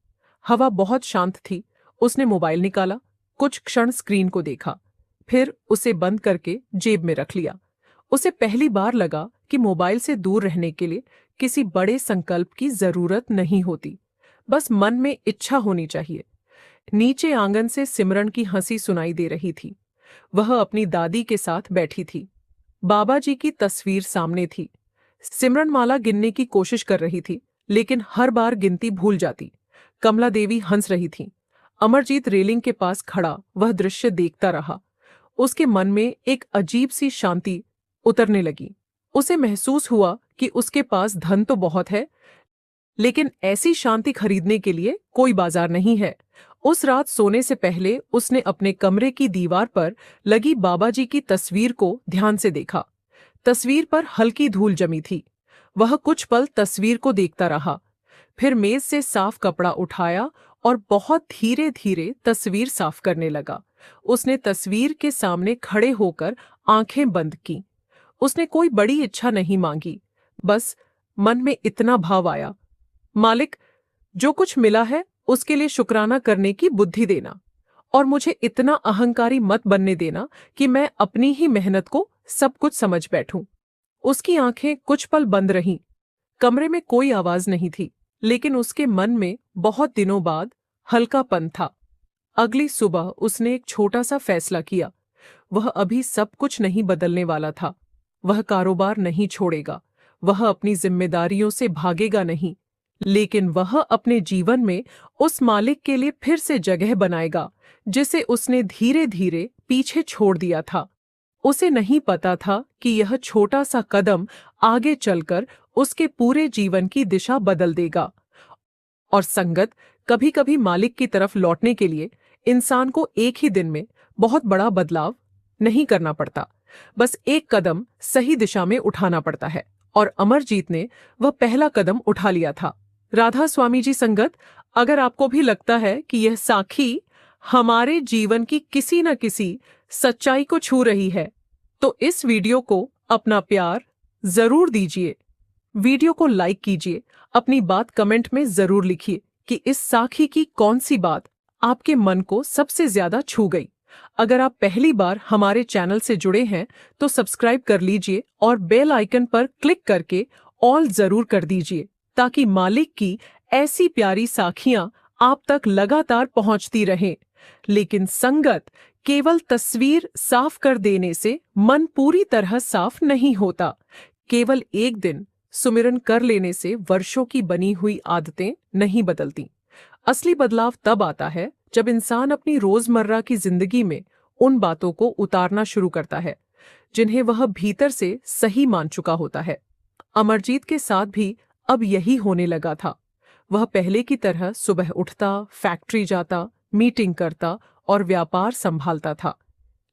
हवा बहुत शांत थी। उसने मोबाइल निकाला, कुछ क्षण स्क्रीन को देखा, फिर उसे बंद करके जेब में रख लिया। उसे पहली बार लगा कि मोबाइल से दूर रहने के लिए किसी बड़े संकल्प की जरूरत नहीं होती, बस मन में इच्छा होनी चाहिए। नीचे आंगन से सिमरन की हंसी सुनाई दे रही थी। वह अपनी दादी के साथ बैठी थी। बाबा जी की तस्वीर सामने थी। सिमरन माला गिनने की कोशिश कर रही थी, लेकिन हर बार गिनती भूल जाती। कमला देवी हंस रही थी। अमरजीत रेलिंग के पास खड़ा वह दृश्य देखता रहा। उसके मन में एक अजीब सी शांति उतरने लगी। उसे महसूस हुआ कि उसके पास धन तो बहुत है, लेकिन ऐसी शांति खरीदने के लिए कोई बाजार नहीं है। उस रात सोने से पहले उसने अपने कमरे की दीवार पर लगी बाबा जी की तस्वीर को ध्यान से देखा। तस्वीर पर हल्की धूल जमी थी। वह कुछ पल तस्वीर को देखता रहा, फिर मेज से साफ कपड़ा उठाया और बहुत धीरे धीरे तस्वीर साफ करने लगा। उसने तस्वीर के सामने खड़े होकर आंखें बंद की। उसने कोई बड़ी इच्छा नहीं मांगी, बस मन में इतना भाव आया, मालिक, जो कुछ मिला है उसके लिए शुक्राना करने की बुद्धि देना, और मुझे इतना अहंकारी मत बनने देना कि मैं अपनी ही मेहनत को सब कुछ समझ बैठूं। उसकी आंखें कुछ पल बंद रहीं। कमरे में कोई आवाज नहीं थी, लेकिन उसके मन में बहुत दिनों बाद हल्कापन था। अगली सुबह उसने एक छोटा सा फैसला किया। वह अभी सब कुछ नहीं बदलने वाला था। वह कारोबार नहीं छोड़ेगा। वह अपनी जिम्मेदारियों से भागेगा नहीं, लेकिन वह अपने जीवन में उस मालिक के लिए फिर से जगह बनाएगा जिसे उसने धीरे धीरे पीछे छोड़ दिया था। उसे नहीं पता था कि यह छोटा सा कदम आगे चलकर उसके पूरे जीवन की दिशा बदल देगा। और संगत, कभी कभी मालिक की तरफ लौटने के लिए इंसान को एक ही दिन में बहुत बड़ा बदलाव नहीं करना पड़ता, बस एक कदम सही दिशा में उठाना पड़ता है। और अमरजीत ने वह पहला कदम उठा लिया था। राधा स्वामी जी संगत, अगर आपको भी लगता है कि यह साखी हमारे जीवन की किसी न किसी सच्चाई को छू रही है, तो इस वीडियो को अपना प्यार जरूर दीजिए। वीडियो को लाइक कीजिए, अपनी बात कमेंट में जरूर लिखिए कि इस साखी की कौन सी बात आपके मन को सबसे ज्यादा छू गई। अगर आप पहली बार हमारे चैनल से जुड़े हैं तो सब्सक्राइब कर लीजिए और बेल आइकन पर क्लिक करके ऑल जरूर कर दीजिए, ताकि मालिक की ऐसी प्यारी साखियां आप तक लगातार पहुंचती रहें। लेकिन संगत, केवल तस्वीर साफ कर देने से मन पूरी तरह साफ नहीं होता। केवल एक दिन सुमिरन कर लेने से वर्षों की बनी हुई आदतें नहीं बदलती। असली बदलाव तब आता है जब इंसान अपनी रोजमर्रा की जिंदगी में उन बातों को उतारना शुरू करता है जिन्हें वह भीतर से सही मान चुका होता है। अमरजीत के साथ भी अब यही होने लगा था। वह पहले की तरह सुबह उठता, फैक्ट्री जाता, मीटिंग करता और व्यापार संभालता था,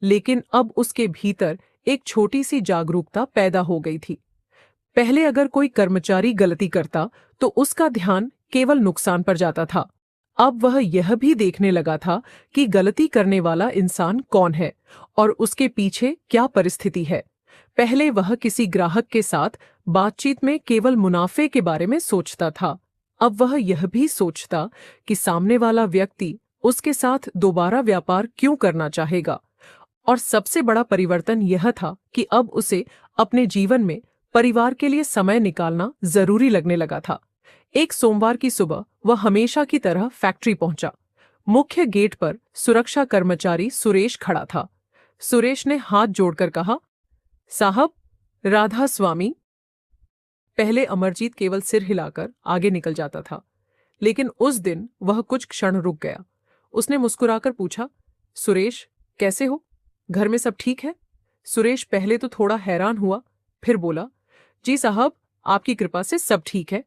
लेकिन अब उसके भीतर एक छोटी सी जागरूकता पैदा हो गई थी। पहले अगर कोई कर्मचारी गलती करता तो उसका ध्यान केवल नुकसान पर जाता था। अब वह यह भी देखने लगा था कि गलती करने वाला इंसान कौन है और उसके पीछे क्या परिस्थिति है। पहले वह किसी ग्राहक के साथ बातचीत में केवल मुनाफे के बारे में सोचता था, अब वह यह भी सोचता कि सामने वाला व्यक्ति उसके साथ दोबारा व्यापार क्यों करना चाहेगा। और सबसे बड़ा परिवर्तन यह था कि अब उसे अपने जीवन में परिवार के लिए समय निकालना जरूरी लगने लगा था। एक सोमवार की सुबह वह हमेशा की तरह फैक्ट्री पहुंचा। मुख्य गेट पर सुरक्षा कर्मचारी सुरेश खड़ा था। सुरेश ने हाथ जोड़कर कहा, साहब, राधा स्वामी। पहले अमरजीत केवल सिर हिलाकर आगे निकल जाता था, लेकिन उस दिन वह कुछ क्षण रुक गया। उसने मुस्कुराकर पूछा, सुरेश, कैसे हो? घर में सब ठीक है? सुरेश पहले तो थोड़ा हैरान हुआ, फिर बोला, जी साहब, आपकी कृपा से सब ठीक है।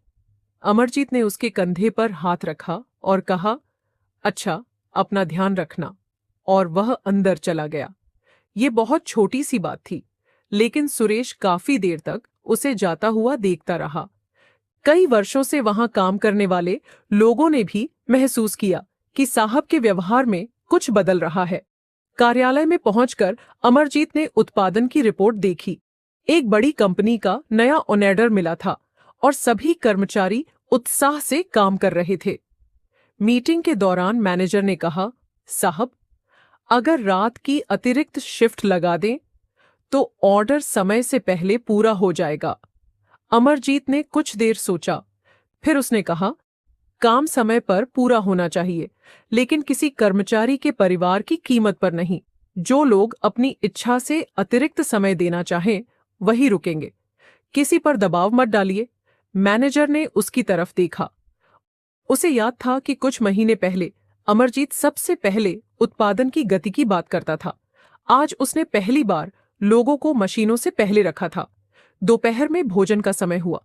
अमरजीत ने उसके कंधे पर हाथ रखा और कहा, अच्छा, अपना ध्यान रखना। और वह अंदर चला गया। ये बहुत छोटी सी बात थी, लेकिन सुरेश काफी देर तक उसे जाता हुआ देखता रहा। कई वर्षों से वहां काम करने वाले लोगों ने भी महसूस किया कि साहब के व्यवहार में कुछ बदल रहा है। कार्यालय में पहुंचकर अमरजीत ने उत्पादन की रिपोर्ट देखी। एक बड़ी कंपनी का नया ऑर्डर मिला था और सभी कर्मचारी उत्साह से काम कर रहे थे। मीटिंग के दौरान मैनेजर ने कहा, साहब, अगर रात की अतिरिक्त शिफ्ट लगा दें तो ऑर्डर समय से पहले पूरा हो जाएगा। अमरजीत ने कुछ देर सोचा, फिर उसने कहा, काम समय पर पूरा होना चाहिए, लेकिन किसी कर्मचारी के परिवार की कीमत पर नहीं। जो लोग अपनी इच्छा से अतिरिक्त समय देना चाहें वही रुकेंगे। किसी पर दबाव मत डालिए। मैनेजर ने उसकी तरफ देखा। उसे याद था कि कुछ महीने पहले अमरजीत सबसे पहले उत्पादन की गति की बात करता था। आज उसने पहली बार लोगों को मशीनों से पहले रखा था। दोपहर में भोजन का समय हुआ।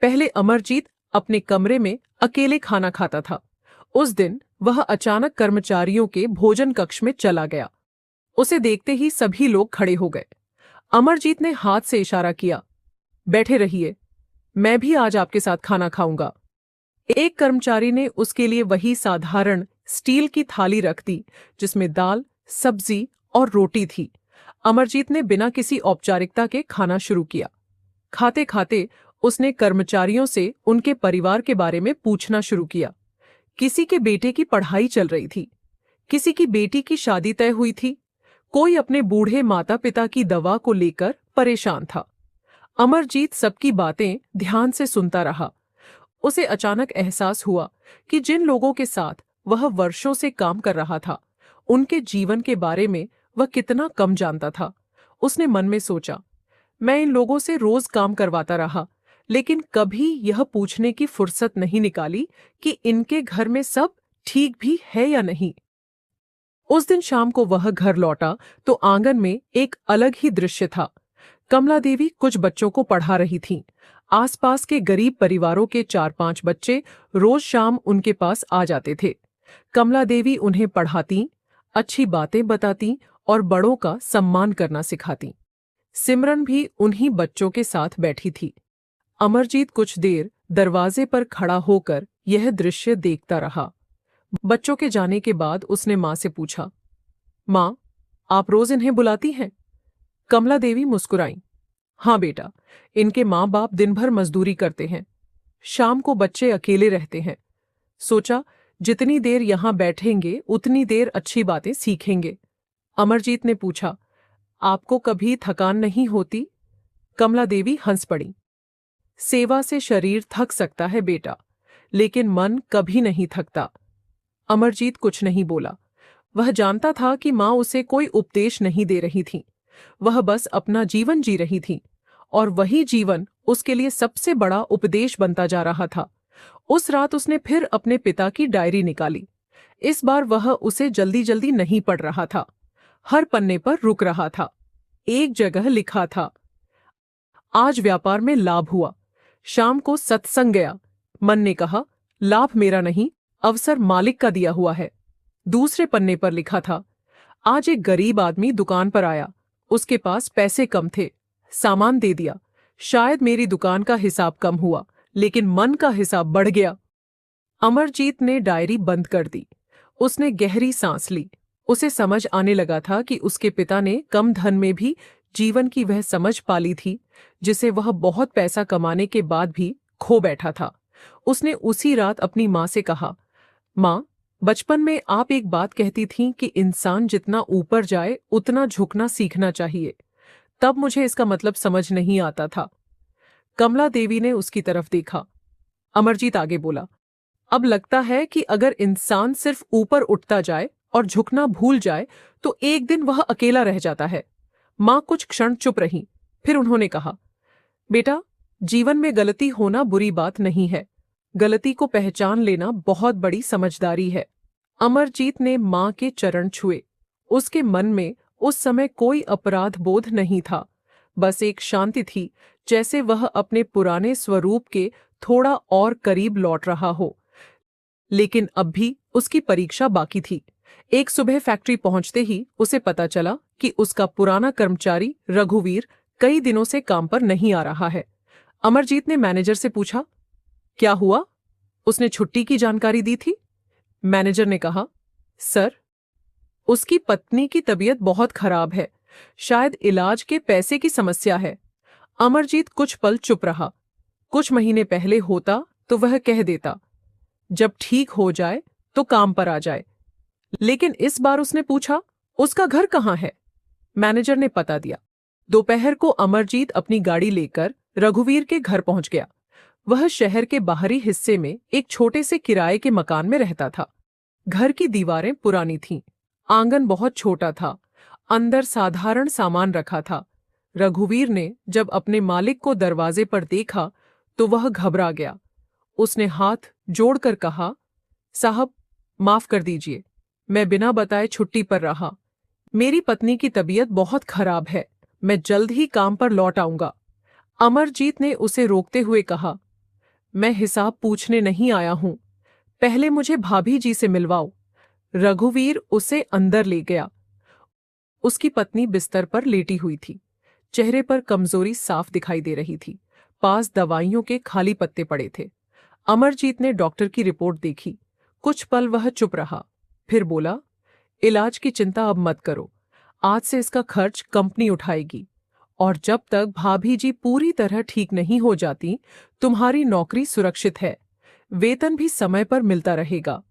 पहले अमरजीत अपने कमरे में अकेले खाना खाता था। उस दिन वह अचानक कर्मचारियों के भोजन कक्ष में चला गया। उसे देखते ही सभी लोग खड़े हो गए। अमरजीत ने हाथ से इशारा किया, बैठे रहिए, मैं भी आज आपके साथ खाना खाऊंगा। एक कर्मचारी ने उसके लिए वही साधारण स्टील की थाली रख दी जिसमें दाल, सब्जी और रोटी थी। अमरजीत ने बिना किसी औपचारिकता के खाना शुरू किया। खाते खाते उसने कर्मचारियों से उनके परिवार के बारे में पूछना शुरू किया। किसी के बेटे की पढ़ाई चल रही थी, किसी की बेटी की शादी तय हुई थी, कोई अपने बूढ़े माता पिता की दवा को लेकर परेशान था। अमरजीत सबकी बातें ध्यान से सुनता रहा। उसे अचानक एहसास हुआ कि जिन लोगों के साथ वह वर्षों से काम कर रहा था, उनके जीवन के बारे में वह कितना कम जानता था। उसने मन में सोचा, मैं इन लोगों से रोज काम करवाता रहा, लेकिन कभी यह पूछने की फुर्सत नहीं निकाली कि इनके घर में सब ठीक भी है या नहीं। उस दिन शाम को वह घर लौटा तो आंगन में एक अलग ही दृश्य था। कमला देवी कुछ बच्चों को पढ़ा रही थीं। आसपास के गरीब परिवारों के 4-5 बच्चे रोज शाम उनके पास आ जाते थे। कमला देवी उन्हें पढ़ाती, अच्छी बातें बताती और बड़ों का सम्मान करना सिखाती। सिमरन भी उन्हीं बच्चों के साथ बैठी थी। अमरजीत कुछ देर दरवाजे पर खड़ा होकर यह दृश्य देखता रहा। बच्चों के जाने के बाद उसने माँ से पूछा, माँ, आप रोज इन्हें बुलाती हैं? कमला देवी मुस्कुराई। हाँ बेटा, इनके माँ बाप दिन भर मजदूरी करते हैं, शाम को बच्चे अकेले रहते हैं। सोचा जितनी देर यहाँ बैठेंगे उतनी देर अच्छी बातें सीखेंगे। अमरजीत ने पूछा, आपको कभी थकान नहीं होती? कमला देवी हंस पड़ी। सेवा से शरीर थक सकता है बेटा, लेकिन मन कभी नहीं थकता। अमरजीत कुछ नहीं बोला। वह जानता था कि माँ उसे कोई उपदेश नहीं दे रही थी, वह बस अपना जीवन जी रही थी, और वही जीवन उसके लिए सबसे बड़ा उपदेश बनता जा रहा था। उस रात उसने फिर अपने पिता की डायरी निकाली। इस बार वह उसे जल्दी जल्दी नहीं पढ़ रहा था, हर पन्ने पर रुक रहा था। एक जगह लिखा था, आज व्यापार में लाभ हुआ, शाम को सत्संग गया। मन ने कहा, लाभ मेरा नहीं, अवसर मालिक का दिया हुआ है। दूसरे पन्ने पर लिखा था, आज एक गरीब आदमी दुकान पर आया, उसके पास पैसे कम थे, सामान दे दिया। शायद मेरी दुकान का हिसाब कम हुआ, लेकिन मन का हिसाब बढ़ गया। अमरजीत ने डायरी बंद कर दी। उसने गहरी सांस ली। उसे समझ आने लगा था कि उसके पिता ने कम धन में भी जीवन की वह समझ पाली थी जिसे वह बहुत पैसा कमाने के बाद भी खो बैठा था। उसने उसी रात अपनी माँ से कहा, माँ, बचपन में आप एक बात कहती थीं कि इंसान जितना ऊपर जाए उतना झुकना सीखना चाहिए। तब मुझे इसका मतलब समझ नहीं आता था। कमला देवी ने उसकी तरफ देखा। अमरजीत आगे बोला, अब लगता है कि अगर इंसान सिर्फ ऊपर उठता जाए और झुकना भूल जाए तो एक दिन वह अकेला रह जाता है। माँ कुछ क्षण चुप रही, फिर उन्होंने कहा, बेटा, जीवन में गलती होना बुरी बात नहीं है, गलती को पहचान लेना बहुत बड़ी समझदारी है। अमरजीत ने माँ के चरण छुए। उसके मन में उस समय कोई अपराध बोध नहीं था, बस एक शांति थी, जैसे वह अपने पुराने स्वरूप के थोड़ा और करीब लौट रहा हो। लेकिन अब भी उसकी परीक्षा बाकी थी। एक सुबह फैक्ट्री पहुंचते ही उसे पता चला कि उसका पुराना कर्मचारी रघुवीर कई दिनों से काम पर नहीं आ रहा है। अमरजीत ने मैनेजर से पूछा, क्या हुआ? उसने छुट्टी की जानकारी दी थी। मैनेजर ने कहा, सर, उसकी पत्नी की तबीयत बहुत खराब है, शायद इलाज के पैसे की समस्या है। अमरजीत कुछ पल चुप रहा। कुछ महीने पहले होता तो वह कह देता, जब ठीक हो जाए तो काम पर आ जाए। लेकिन इस बार उसने पूछा, उसका घर कहाँ है? मैनेजर ने पता दिया। दोपहर को अमरजीत अपनी गाड़ी लेकर रघुवीर के घर पहुंच गया। वह शहर के बाहरी हिस्से में एक छोटे से किराए के मकान में रहता था। घर की दीवारें पुरानी थीं, आंगन बहुत छोटा था, अंदर साधारण सामान रखा था। रघुवीर ने जब अपने मालिक को दरवाजे पर देखा तो वह घबरा गया। उसने हाथ जोड़कर कहा, साहब, माफ कर दीजिए, मैं बिना बताए छुट्टी पर रहा। मेरी पत्नी की तबीयत बहुत खराब है, मैं जल्द ही काम पर लौट आऊंगा। अमरजीत ने उसे रोकते हुए कहा, मैं हिसाब पूछने नहीं आया हूं, पहले मुझे भाभी जी से मिलवाओ। रघुवीर उसे अंदर ले गया। उसकी पत्नी बिस्तर पर लेटी हुई थी, चेहरे पर कमजोरी साफ दिखाई दे रही थी, पास दवाइयों के खाली पत्ते पड़े थे। अमरजीत ने डॉक्टर की रिपोर्ट देखी। कुछ पल वह चुप रहा, फिर बोला, इलाज की चिंता अब मत करो, आज से इसका खर्च कंपनी उठाएगी, और जब तक भाभी जी पूरी तरह ठीक नहीं हो जाती तुम्हारी नौकरी सुरक्षित है, वेतन भी समय पर मिलता रहेगा।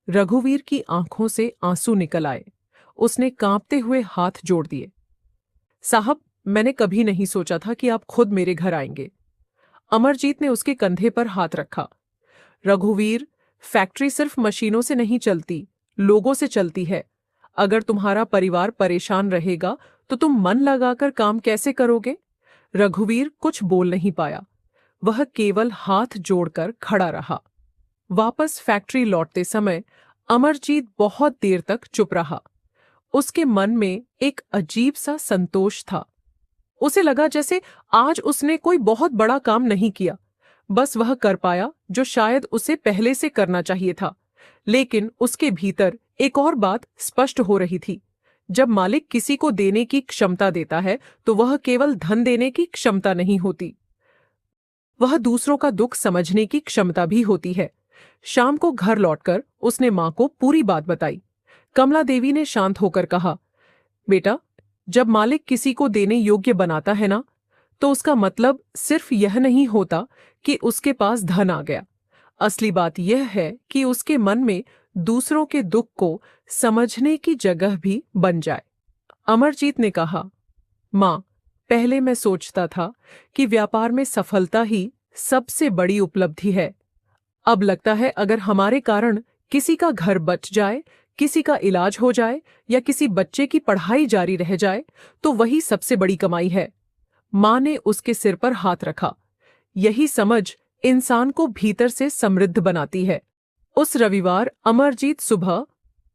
रघुवीर की आंखों से आंसू निकल आए। उसने कांपते हुए हाथ जोड़ दिए। साहब, मैंने कभी नहीं सोचा था कि आप खुद मेरे घर आएंगे। अमरजीत ने उसके कंधे पर हाथ रखा। रघुवीर, फैक्ट्री सिर्फ मशीनों से नहीं चलती, लोगों से चलती है। अगर तुम्हारा परिवार परेशान रहेगा तो तुम मन लगाकर काम कैसे करोगे? रघुवीर कुछ बोल नहीं पाया। वह केवल हाथ जोड़कर खड़ा रहा। वापस फैक्ट्री लौटते समय अमरजीत बहुत देर तक चुप रहा। उसके मन में एक अजीब सा संतोष था। उसे लगा जैसे आज उसने कोई बहुत बड़ा काम नहीं किया, बस वह कर पाया जो शायद उसे पहले से करना चाहिए था। लेकिन उसके भीतर एक और बात स्पष्ट हो रही थी। जब मालिक किसी को देने की क्षमता देता है तो वह केवल धन देने की क्षमता नहीं होती, वह दूसरों का दुख समझने की क्षमता भी होती है। शाम को घर लौटकर उसने मां को पूरी बात बताई। कमला देवी ने शांत होकर कहा, बेटा, जब मालिक किसी को देने योग्य बनाता है ना, तो उसका मतलब सिर्फ यह नहीं होता कि उसके पास धन आ गया। असली बात यह है कि उसके मन में दूसरों के दुख को समझने की जगह भी बन जाए। अमरजीत ने कहा, मां, पहले मैं सोचता था कि व्यापार में सफलता ही सबसे बड़ी उपलब्धि है। अब लगता है अगर हमारे कारण किसी का घर बच जाए, किसी का इलाज हो जाए या किसी बच्चे की पढ़ाई जारी रह जाए तो वही सबसे बड़ी कमाई है। मां ने उसके सिर पर हाथ रखा। यही समझ इंसान को भीतर से समृद्ध बनाती है। उस रविवार अमरजीत सुबह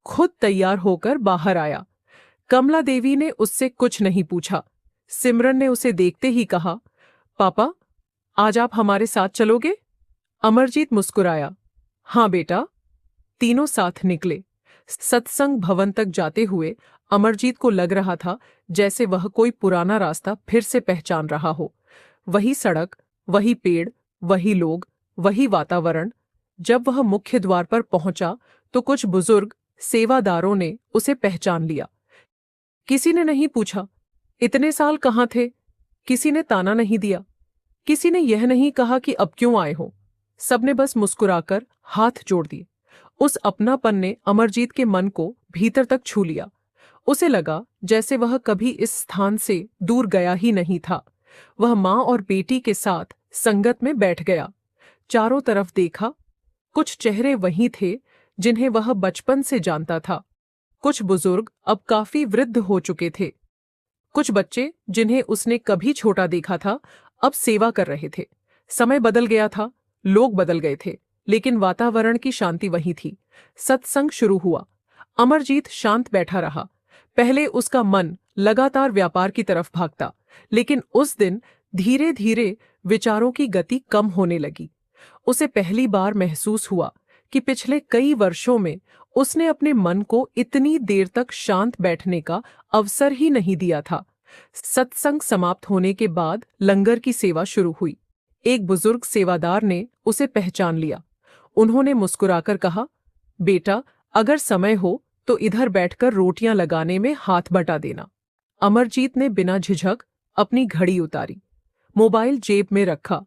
खुद तैयार होकर बाहर आया। कमला देवी ने उससे कुछ नहीं पूछा। सिमरन ने उसे देखते ही कहा, पापा, आज आप हमारे साथ चलोगे? अमरजीत मुस्कुराया। हाँ बेटा। तीनों साथ निकले। सत्संग भवन तक जाते हुए अमरजीत को लग रहा था जैसे वह कोई पुराना रास्ता फिर से पहचान रहा हो। वही सड़क, वही पेड़, वही लोग, वही वातावरण। जब वह मुख्य द्वार पर पहुंचा तो कुछ बुजुर्ग सेवादारों ने उसे पहचान लिया। किसी ने नहीं पूछा, इतने साल कहाँ थे? किसी ने ताना नहीं दिया। किसी ने यह नहीं कहा कि अब क्यों आए हो। सबने बस मुस्कुराकर हाथ जोड़ दिए। उस अपनापन ने अमरजीत के मन को भीतर तक छू लिया। उसे लगा जैसे वह कभी इस स्थान से दूर गया ही नहीं था। वह मां और बेटी के साथ संगत में बैठ गया। चारों तरफ देखा। कुछ चेहरे वही थे जिन्हें वह बचपन से जानता था। कुछ बुजुर्ग अब काफी वृद्ध हो चुके थे। कुछ बच्चे जिन्हें उसने कभी छोटा देखा था अब सेवा कर रहे थे। समय बदल गया था, लोग बदल गए थे, लेकिन वातावरण की शांति वही थी। सत्संग शुरू हुआ। अमरजीत शांत बैठा रहा। पहले उसका मन लगातार व्यापार की तरफ भागता, लेकिन उस दिन धीरे धीरे विचारों की गति कम होने लगी। उसे पहली बार महसूस हुआ कि पिछले कई वर्षों में उसने अपने मन को इतनी देर तक शांत बैठने का अवसर ही नहीं दिया था। सत्संग समाप्त होने के बाद लंगर की सेवा शुरू हुई। एक बुजुर्ग सेवादार ने उसे पहचान लिया। उन्होंने मुस्कुराकर कहा, बेटा, अगर समय हो तो इधर बैठकर रोटियां लगाने में हाथ बटा देना। अमरजीत ने बिना झिझक अपनी घड़ी उतारी, मोबाइल जेब में रखा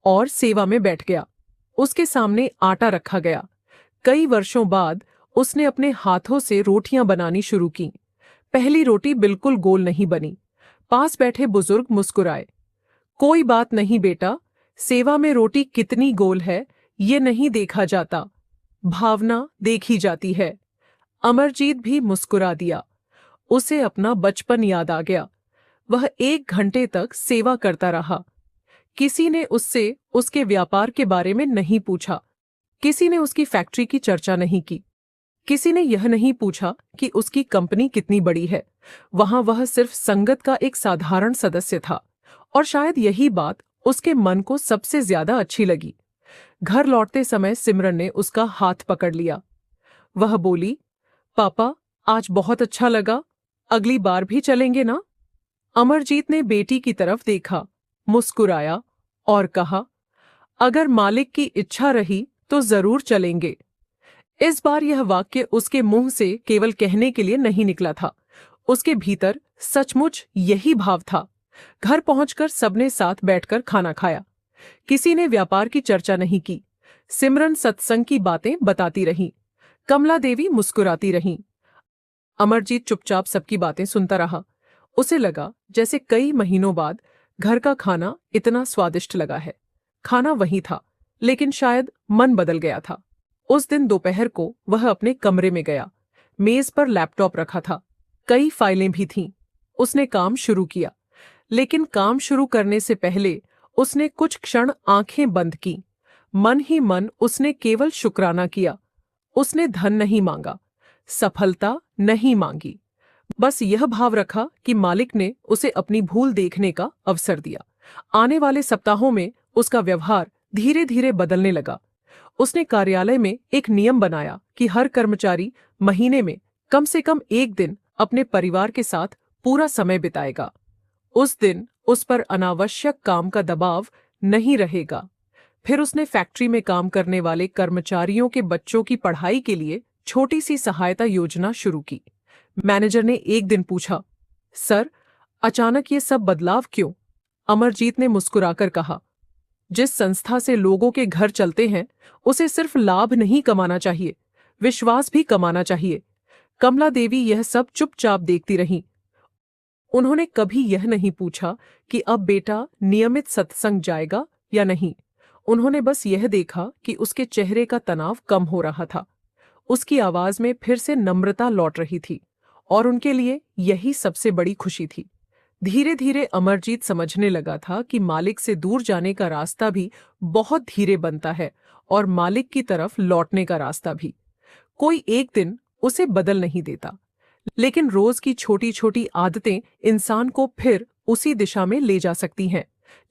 और सेवा में बैठ गया। उसके सामने आटा रखा गया। कई वर्षों बाद उसने अपने हाथों से रोटियां बनानी शुरू की। पहली रोटी बिल्कुल गोल नहीं बनी। पास बैठे बुजुर्ग मुस्कुराए। कोई बात नहीं बेटा, सेवा में रोटी कितनी गोल है ये नहीं देखा जाता, भावना देखी जाती है। अमरजीत भी मुस्कुरा दिया। उसे अपना बचपन याद आ गया। वह 1 घंटे तक सेवा करता रहा। किसी ने उससे उसके व्यापार के बारे में नहीं पूछा। किसी ने उसकी फैक्ट्री की चर्चा नहीं की। किसी ने यह नहीं पूछा कि उसकी कंपनी कितनी बड़ी है। वहां वह सिर्फ संगत का एक साधारण सदस्य था, और शायद यही बात उसके मन को सबसे ज्यादा अच्छी लगी। घर लौटते समय सिमरन ने उसका हाथ पकड़ लिया। वह बोली, पापा, आज बहुत अच्छा लगा, अगली बार भी चलेंगे ना? अमरजीत ने बेटी की तरफ देखा, मुस्कुराया और कहा, अगर मालिक की इच्छा रही तो जरूर चलेंगे। इस बार यह वाक्य उसके मुंह से केवल कहने के लिए नहीं निकला था। उसके भीतर सचमुच यही भाव था। घर पहुंचकर सबने साथ बैठकर खाना खाया। किसी ने व्यापार की चर्चा नहीं की। सिमरन सत्संग की बातें बताती रही। कमला देवी मुस्कुराती रहीं। अमरजीत चुपचाप सबकी बातें सुनता रहा। उसे लगा जैसे कई महीनों बाद घर का खाना इतना स्वादिष्ट लगा है। खाना वही था, लेकिन शायद मन बदल गया था। उस दिन दोपहर को वह अपने कमरे में गया। मेज पर लैपटॉप रखा था। कई फाइलें भी थीं। उसने काम शुरू किया, लेकिन काम शुरू करने से पहले उसने कुछ क्षण आंखें बंद की। मन ही मन उसने केवल शुक्राना किया। उसने धन नहीं मांगा, सफलता नहीं मांगी, बस यह भाव रखा कि मालिक ने उसे अपनी भूल देखने का अवसर दिया। आने वाले सप्ताहों में उसका व्यवहार धीरे धीरे बदलने लगा। उसने कार्यालय में एक नियम बनाया कि हर कर्मचारी महीने में कम से कम एक दिन अपने परिवार के साथ पूरा समय बिताएगा। उस दिन उस पर अनावश्यक काम का दबाव नहीं रहेगा। फिर उसने फैक्ट्री में काम करने वाले कर्मचारियों के बच्चों की पढ़ाई के लिए छोटी सी सहायता योजना शुरू की। मैनेजर ने एक दिन पूछा, सर, अचानक ये सब बदलाव क्यों? अमरजीत ने मुस्कुराकर कहा, जिस संस्था से लोगों के घर चलते हैं उसे सिर्फ लाभ नहीं कमाना चाहिए, विश्वास भी कमाना चाहिए। कमला देवी यह सब चुपचाप देखती रहीं। उन्होंने कभी यह नहीं पूछा कि अब बेटा नियमित सत्संग जाएगा या नहीं। उन्होंने बस यह देखा कि उसके चेहरे का तनाव कम हो रहा था। उसकी आवाज में फिर से नम्रता लौट रही थी और उनके लिए यही सबसे बड़ी खुशी थी। धीरे धीरे अमरजीत समझने लगा था कि मालिक से दूर जाने का रास्ता भी बहुत धीरे बनता है और मालिक की तरफ लौटने का रास्ता भी। कोई एक दिन उसे बदल नहीं देता, लेकिन रोज की छोटी छोटी आदतें इंसान को फिर उसी दिशा में ले जा सकती हैं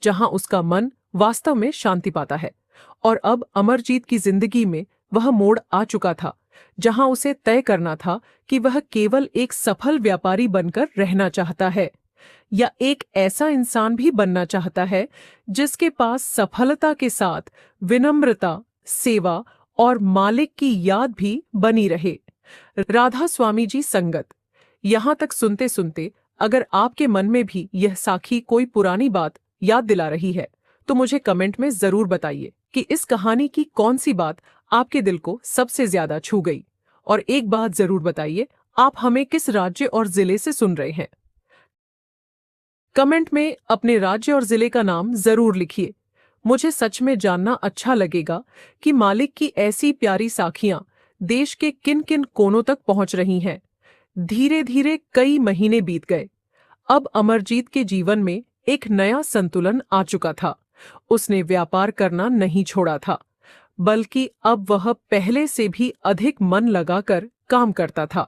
जहां उसका मन वास्तव में शांति पाता है। और अब अमरजीत की जिंदगी में वह मोड़ आ चुका था जहां उसे तय करना था कि वह केवल एक सफल व्यापारी बनकर रहना चाहता है या एक ऐसा इंसान भी बनना चाहता है जिसके पास सफलता के साथ विनम्रता, सेवा और मालिक की याद भी बनी रहे। राधा स्वामी जी संगत। यहां तक सुनते सुनते अगर आपके मन में भी यह साखी कोई पुरानी बात याद दिला रही है तो मुझे कमेंट में जरूर बताइए कि इस कहानी की कौन सी बात आपके दिल को सबसे ज्यादा छू गई। और एक बात जरूर बताइए, आप हमें किस राज्य और जिले से सुन रहे हैं। कमेंट में अपने राज्य और जिले का नाम जरूर लिखिए। मुझे सच में जानना अच्छा लगेगा कि मालिक की ऐसी प्यारी साखियां देश के किन किन कोनों तक पहुंच रही हैं। धीरे धीरे कई महीने बीत गए। अब अमरजीत के जीवन में एक नया संतुलन आ चुका था। उसने व्यापार करना नहीं छोड़ा था, बल्कि अब वह पहले से भी अधिक मन लगाकर काम करता था।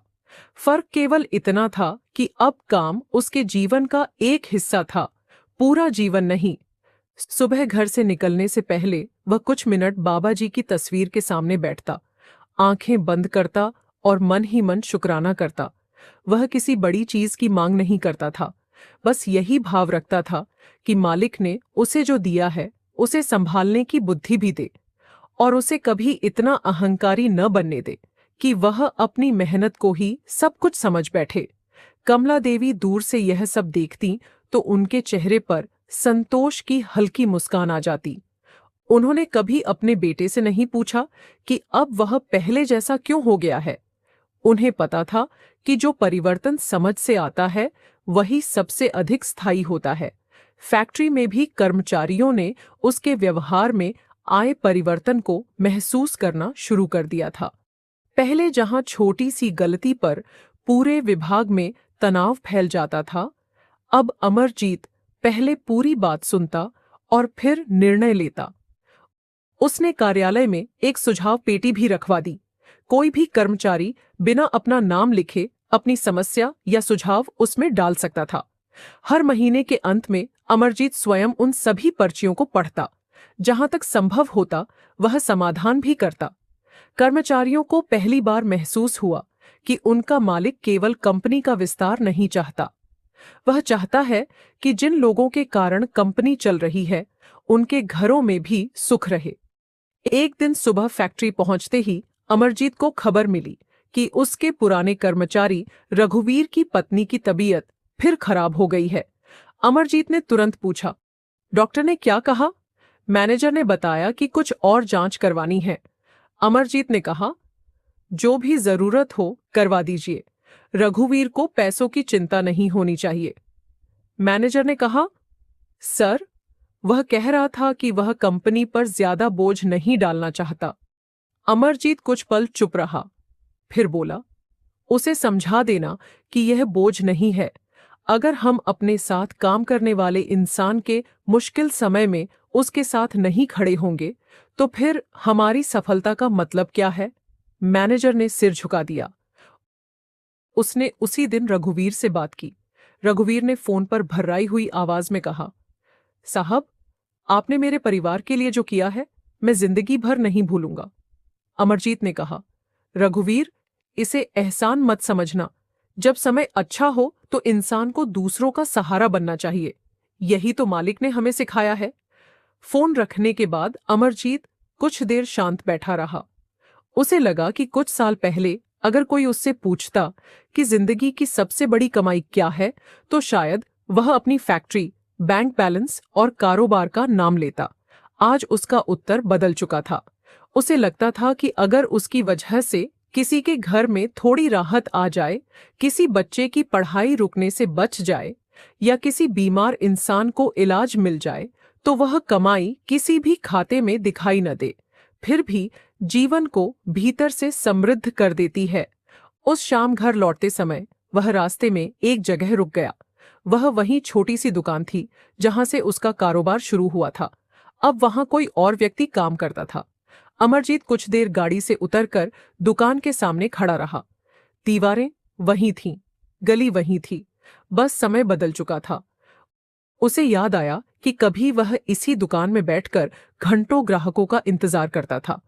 फर्क केवल इतना था कि अब काम उसके जीवन का एक हिस्सा था, पूरा जीवन नहीं। सुबह घर से निकलने से पहले वह कुछ मिनट बाबा जी की तस्वीर के सामने बैठता, आंखें बंद करता और मन ही मन शुक्राना करता। वह किसी बड़ी चीज की मांग नहीं करता था, बस यही भाव रखता था कि मालिक ने उसे जो दिया है उसे संभालने की बुद्धि भी दे और उसे कभी इतना अहंकारी न बनने दे कि वह अपनी मेहनत को ही सब कुछ समझ बैठे। कमला देवी दूर से यह सब देखती तो उनके चेहरे पर संतोष की हल्की मुस्कान आ जाती। उन्होंने कभी अपने बेटे से नहीं पूछा कि अब वह पहले जैसा क्यों हो गया है। उन्हें पता था कि जो परिवर्तन समझ से आता है वही सबसे अधिक स्थायी होता है। फैक्ट्री में भी कर्मचारियों ने उसके व्यवहार में आए परिवर्तन को महसूस करना शुरू कर दिया था। पहले जहां छोटी सी गलती पर पूरे विभाग में तनाव फैल जाता था, अब अमरजीत पहले पूरी बात सुनता और फिर निर्णय लेता। उसने कार्यालय में एक सुझाव पेटी भी रखवा दी। कोई भी कर्मचारी बिना अपना नाम लिखे अपनी समस्या या सुझाव उसमें डाल सकता था। हर महीने के अंत में अमरजीत स्वयं उन सभी पर्चियों को पढ़ता। जहां तक संभव होता वह समाधान भी करता। कर्मचारियों को पहली बार महसूस हुआ कि उनका मालिक केवल कंपनी का विस्तार नहीं चाहता, वह चाहता है कि जिन लोगों के कारण कंपनी चल रही है उनके घरों में भी सुख रहे। एक दिन सुबह फैक्ट्री पहुंचते ही अमरजीत को खबर मिली कि उसके पुराने कर्मचारी रघुवीर की पत्नी की तबीयत फिर खराब हो गई है। अमरजीत ने तुरंत पूछा, डॉक्टर ने क्या कहा? मैनेजर ने बताया कि कुछ और जांच करवानी है। अमरजीत ने कहा, जो भी जरूरत हो करवा दीजिए, रघुवीर को पैसों की चिंता नहीं होनी चाहिए। मैनेजर ने कहा, सर, वह कह रहा था कि वह कंपनी पर ज्यादा बोझ नहीं डालना चाहता। अमरजीत कुछ पल चुप रहा, फिर बोला, उसे समझा देना कि यह बोझ नहीं है। अगर हम अपने साथ काम करने वाले इंसान के मुश्किल समय में उसके साथ नहीं खड़े होंगे तो फिर हमारी सफलता का मतलब क्या है? मैनेजर ने सिर झुका दिया। उसने उसी दिन रघुवीर से बात की। रघुवीर ने फोन पर भर्राई हुई आवाज में कहा, साहब, आपने मेरे परिवार के लिए जो किया है मैं जिंदगी भर नहीं भूलूंगा। अमरजीत ने कहा, रघुवीर, इसे एहसान मत समझना। जब समय अच्छा हो तो इंसान को दूसरों का सहारा बनना चाहिए। यही तो मालिक ने हमें सिखाया है। फोन रखने के बाद अमरजीत कुछ देर शांत बैठा रहा। उसे लगा कि कुछ साल पहले अगर कोई उससे पूछता कि जिंदगी की सबसे बड़ी कमाई क्या है तो शायद वह अपनी फैक्ट्री, बैंक बैलेंस और कारोबार का नाम लेता। आज उसका उत्तर बदल चुका था। उसे लगता था कि अगर उसकी वजह से किसी के घर में थोड़ी राहत आ जाए, किसी बच्चे की पढ़ाई रुकने से बच जाए या किसी बीमार इंसान को इलाज मिल जाए तो वह कमाई किसी भी खाते में दिखाई न दे, फिर भी जीवन को भीतर से समृद्ध कर देती है। उस शाम घर लौटते समय वह रास्ते में एक जगह रुक गया। वह वहीं छोटी सी दुकान थी जहां से उसका कारोबार शुरू हुआ था। अब वहां कोई और व्यक्ति काम करता था। अमरजीत कुछ देर गाड़ी से उतरकर दुकान के सामने खड़ा रहा। दीवारें वहीं थीं, गली वहीं थी, बस समय बदल चुका था। उसे याद आया कि कभी वह इसी दुकान में बैठकर घंटों ग्राहकों का इंतजार करता था।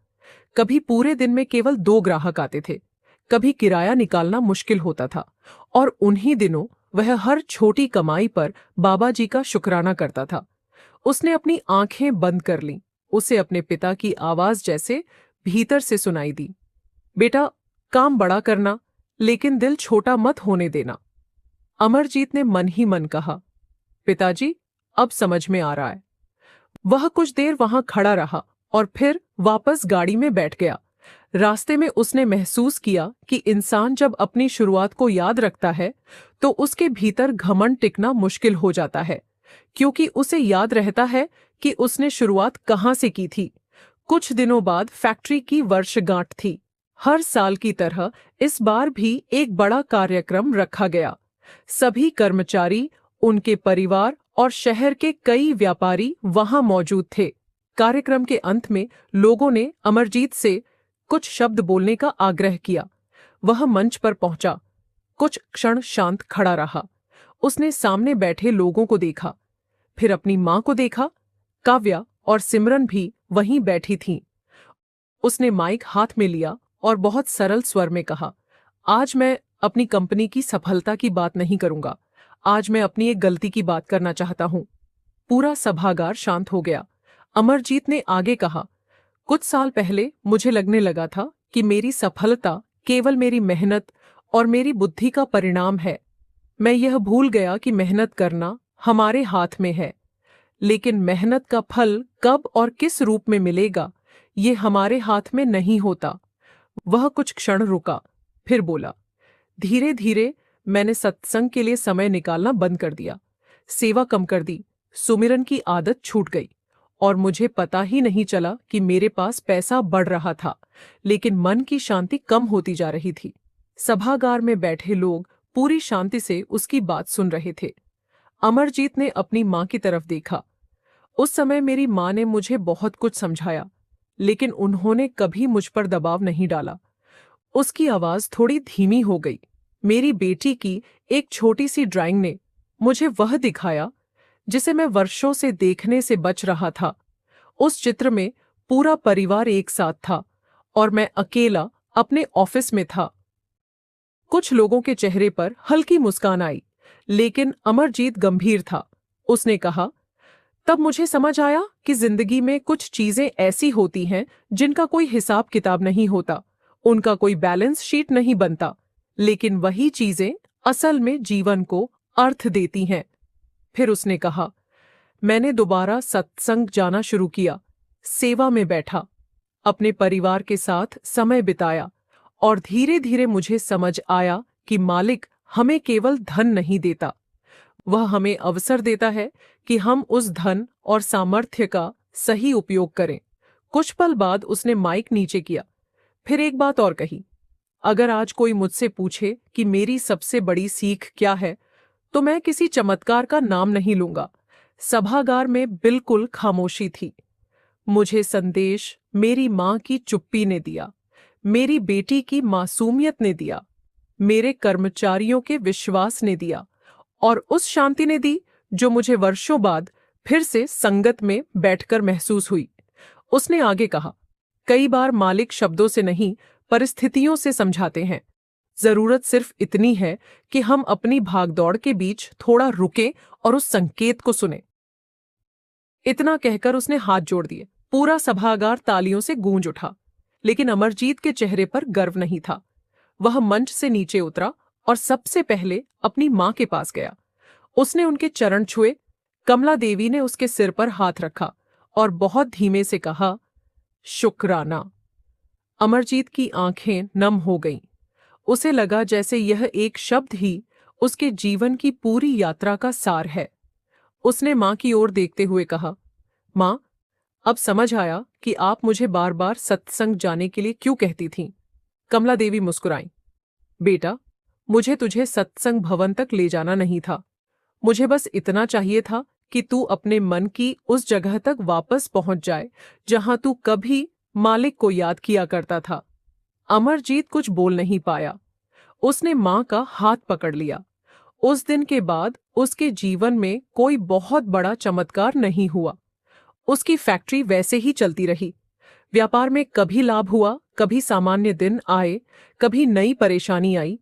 कभी पूरे दिन में केवल 2 ग्राहक आते थे, कभी किराया निकालना मुश्किल होता था, और उन्हीं दिनों वह हर छोटी कमाई पर बाबा जी का शुक्राना करता था। उसने अपनी आंखें बंद कर लीं। उसे अपने पिता की आवाज जैसे भीतर से सुनाई दी, बेटा, काम बड़ा करना लेकिन दिल छोटा मत होने देना। अमरजीत ने मन ही मन कहा, पिताजी, अब समझ में आ रहा है। वह कुछ देर वहां खड़ा रहा और फिर वापस गाड़ी में बैठ गया। रास्ते में उसने महसूस किया कि इंसान जब अपनी शुरुआत को याद रखता है तो उसके भीतर घमंड टिकना मुश्किल हो जाता है, क्योंकि उसे याद रहता है कि उसने शुरुआत कहां से की थी। कुछ दिनों बाद फैक्ट्री की वर्षगांठ थी। हर साल की तरह इस बार भी एक बड़ा कार्यक्रम रखा गया। सभी कर्मचारी, उनके परिवार और शहर के कई व्यापारी वहां मौजूद थे। कार्यक्रम के अंत में लोगों ने अमरजीत से कुछ शब्द बोलने का आग्रह किया। वह मंच पर पहुंचा, कुछ क्षण शांत खड़ा रहा। उसने सामने बैठे लोगों को देखा, फिर अपनी मां को देखा। काव्या और सिमरन भी वहीं बैठी थीं। उसने माइक हाथ में लिया और बहुत सरल स्वर में कहा, आज मैं अपनी कंपनी की सफलता की बात नहीं करूंगा। आज मैं अपनी एक गलती की बात करना चाहता हूं। पूरा सभागार शांत हो गया। अमरजीत ने आगे कहा, कुछ साल पहले मुझे लगने लगा था कि मेरी सफलता केवल मेरी मेहनत और मेरी बुद्धि का परिणाम है। मैं यह भूल गया कि मेहनत करना हमारे हाथ में है, लेकिन मेहनत का फल कब और किस रूप में मिलेगा ये हमारे हाथ में नहीं होता। वह कुछ क्षण रुका, फिर बोला, धीरे धीरे मैंने सत्संग के लिए समय निकालना बंद कर दिया, सेवा कम कर दी, सुमिरन की आदत छूट गई, और मुझे पता ही नहीं चला कि मेरे पास पैसा बढ़ रहा था, लेकिन मन की शांति कम होती जा रही थी। सभागार में बैठे लोग पूरी शांति से उसकी बात सुन रहे थे। अमरजीत ने अपनी मां की तरफ देखा। उस समय मेरी मां ने मुझे बहुत कुछ समझाया, लेकिन उन्होंने कभी मुझ पर दबाव नहीं डाला। उसकी आवाज थोड़ी धीमी हो गई। मेरी बेटी की एक छोटी सी ड्राइंग ने मुझे वह दिखाया जिसे मैं वर्षों से देखने से बच रहा था। उस चित्र में पूरा परिवार एक साथ था और मैं अकेला अपने ऑफिस में था। कुछ लोगों के चेहरे पर हल्की मुस्कान आई, लेकिन अमरजीत गंभीर था। उसने कहा, तब मुझे समझ आया कि जिंदगी में कुछ चीजें ऐसी होती हैं जिनका कोई हिसाब किताब नहीं होता, उनका कोई बैलेंस शीट नहीं बनता, लेकिन वही चीजें असल में जीवन को अर्थ देती हैं। फिर उसने कहा, मैंने दोबारा सत्संग जाना शुरू किया, सेवा में बैठा, अपने परिवार के साथ समय बिताया, और धीरे धीरे मुझे समझ आया कि मालिक हमें केवल धन नहीं देता, वह हमें अवसर देता है कि हम उस धन और सामर्थ्य का सही उपयोग करें। कुछ पल बाद उसने माइक नीचे किया, फिर एक बात और कही, अगर आज कोई मुझसे पूछे कि मेरी सबसे बड़ी सीख क्या है, तो मैं किसी चमत्कार का नाम नहीं लूंगा। सभागार में बिल्कुल खामोशी थी। मुझे संदेश मेरी मां की चुप्पी ने दिया, मेरी बेटी की मासूमियत ने दिया, मेरे कर्मचारियों के विश्वास ने दिया और उस शांति ने दी जो मुझे वर्षों बाद फिर से संगत में बैठकर महसूस हुई। उसने आगे कहा, कई बार मालिक शब्दों से नहीं, परिस्थितियों से समझाते हैं। जरूरत सिर्फ इतनी है कि हम अपनी भागदौड़ के बीच थोड़ा रुकें और उस संकेत को सुने। इतना कहकर उसने हाथ जोड़ दिए। पूरा सभागार तालियों से गूंज उठा, लेकिन अमरजीत के चेहरे पर गर्व नहीं था। वह मंच से नीचे उतरा और सबसे पहले अपनी मां के पास गया। उसने उनके चरण छुए। कमला देवी ने उसके सिर पर हाथ रखा और बहुत धीमे से कहा, शुक्राना। अमरजीत की आंखें नम हो गईं। उसे लगा जैसे यह एक शब्द ही उसके जीवन की पूरी यात्रा का सार है। उसने मां की ओर देखते हुए कहा, मां, अब समझ आया कि आप मुझे बार बार सत्संग जाने के लिए क्यों कहती थीं। कमला देवी मुस्कुराईं। बेटा, मुझे तुझे सत्संग भवन तक ले जाना नहीं था। मुझे बस इतना चाहिए था कि तू अपने मन की उस जगह तक वापस पहुंच जाए जहां तू कभी मालिक को याद किया करता था। अमरजीत कुछ बोल नहीं पाया। उसने मां का हाथ पकड़ लिया। उस दिन के बाद उसके जीवन में कोई बहुत बड़ा चमत्कार नहीं हुआ। उसकी फैक्ट्री वैसे ही चलती रही। व्यापार में कभी लाभ हुआ, कभी सामान्य दिन आए, कभी नई परेशानी आई,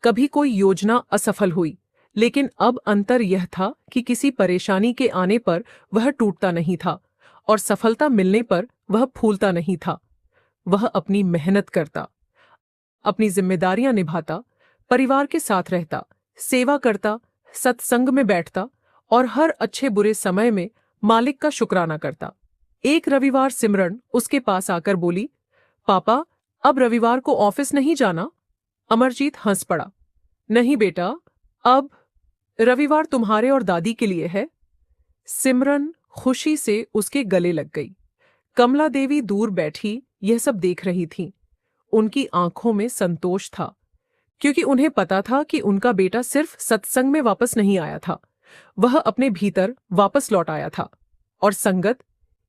कभी कोई योजना असफल हुई, लेकिन अब अंतर यह था कि किसी परेशानी के आने पर वह टूटता नहीं था और सफलता मिलने पर वह फूलता नहीं था। वह अपनी मेहनत करता, अपनी जिम्मेदारियां निभाता, परिवार के साथ रहता, सेवा करता, सत्संग में बैठता और हर अच्छे बुरे समय में मालिक का शुक्राना करता। एक रविवार सिमरन उसके पास आकर बोली, पापा, अब रविवार को ऑफिस नहीं जाना? अमरजीत हंस पड़ा। नहीं बेटा, अब रविवार तुम्हारे और दादी के लिए है। सिमरन खुशी से उसके गले लग गई। कमला देवी दूर बैठी यह सब देख रही थीं। उनकी आंखों में संतोष था, क्योंकि उन्हें पता था कि उनका बेटा सिर्फ सत्संग में वापस नहीं आया था, वह अपने भीतर वापस लौट आया था। और संगत,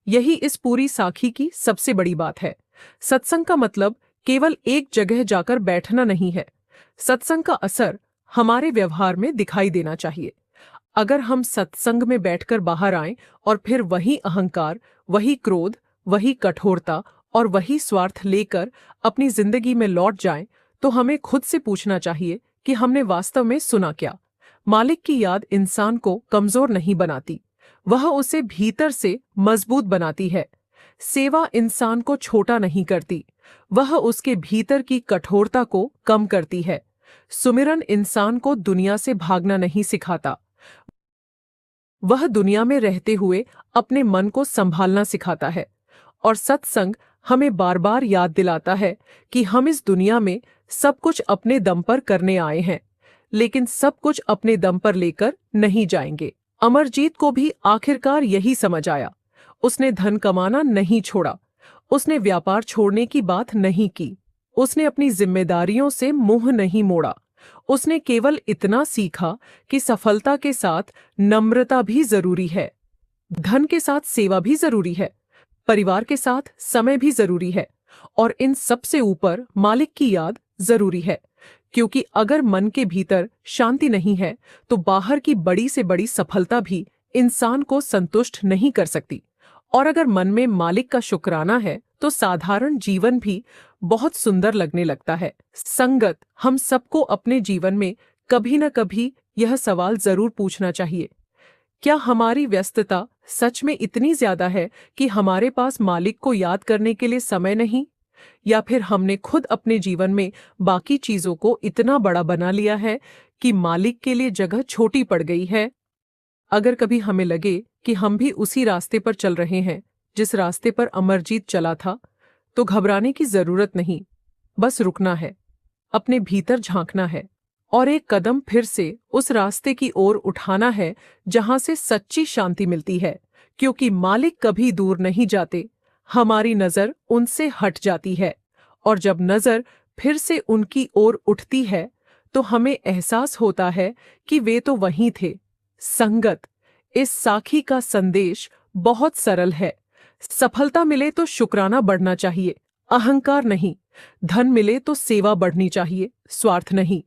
यही इस पूरी साखी की सबसे बड़ी बात है। सत्संग का मतलब केवल एक जगह जाकर बैठना नहीं है। सत्संग का असर हमारे व्यवहार में दिखाई देना चाहिए। अगर हम सत्संग में बैठकर बाहर आएं और फिर वही अहंकार, वही क्रोध, वही कठोरता और वही स्वार्थ लेकर अपनी जिंदगी में लौट जाएं, तो हमें खुद से पूछना चाहिए कि हमने वास्तव में सुना क्या। मालिक की याद इंसान को कमजोर नहीं बनाती, वह उसे भीतर से मजबूत बनाती है। सेवा इंसान को छोटा नहीं करती, वह उसके भीतर की कठोरता को कम करती है। सुमिरन इंसान को दुनिया से भागना नहीं सिखाता, वह दुनिया में रहते हुए अपने मन को संभालना सिखाता है। और सत्संग हमें बार बार याद दिलाता है कि हम इस दुनिया में सब कुछ अपने दम पर करने आए हैं, लेकिन सब कुछ अपने दम पर लेकर नहीं जाएंगे। अमरजीत को भी आखिरकार यही समझ आया। उसने धन कमाना नहीं छोड़ा, उसने व्यापार छोड़ने की बात नहीं की, उसने अपनी जिम्मेदारियों से मुंह नहीं मोड़ा। उसने केवल इतना सीखा कि सफलता के साथ नम्रता भी जरूरी है, धन के साथ सेवा भी जरूरी है, परिवार के साथ समय भी जरूरी है, और इन सब से ऊपर मालिक की याद जरूरी है। क्योंकि अगर मन के भीतर शांति नहीं है तो बाहर की बड़ी से बड़ी सफलता भी इंसान को संतुष्ट नहीं कर सकती। और अगर मन में मालिक का शुक्राना है तो साधारण जीवन भी बहुत सुंदर लगने लगता है। संगत, हम सबको अपने जीवन में कभी न कभी यह सवाल जरूर पूछना चाहिए, क्या हमारी व्यस्तता सच में इतनी ज्यादा है कि हमारे पास मालिक को याद करने के लिए समय नहीं? या फिर हमने खुद अपने जीवन में बाकी चीजों को इतना बड़ा बना लिया है कि मालिक के लिए जगह छोटी पड़ गई है? अगर कभी हमें लगे कि हम भी उसी रास्ते पर चल रहे हैं जिस रास्ते पर अमरजीत चला था, तो घबराने की जरूरत नहीं। बस रुकना है, अपने भीतर झांकना है और एक कदम फिर से उस रास्ते की ओर उठाना है जहां से सच्ची शांति मिलती है। क्योंकि मालिक कभी दूर नहीं जाते, हमारी नजर उनसे हट जाती है, और जब नजर फिर से उनकी ओर उठती है तो हमें एहसास होता है कि वे तो वहीं थे। संगत। इस साखी का संदेश बहुत सरल है। सफलता मिले तो शुक्राना बढ़ना चाहिए, अहंकार नहीं। धन मिले तो सेवा बढ़नी चाहिए, स्वार्थ नहीं।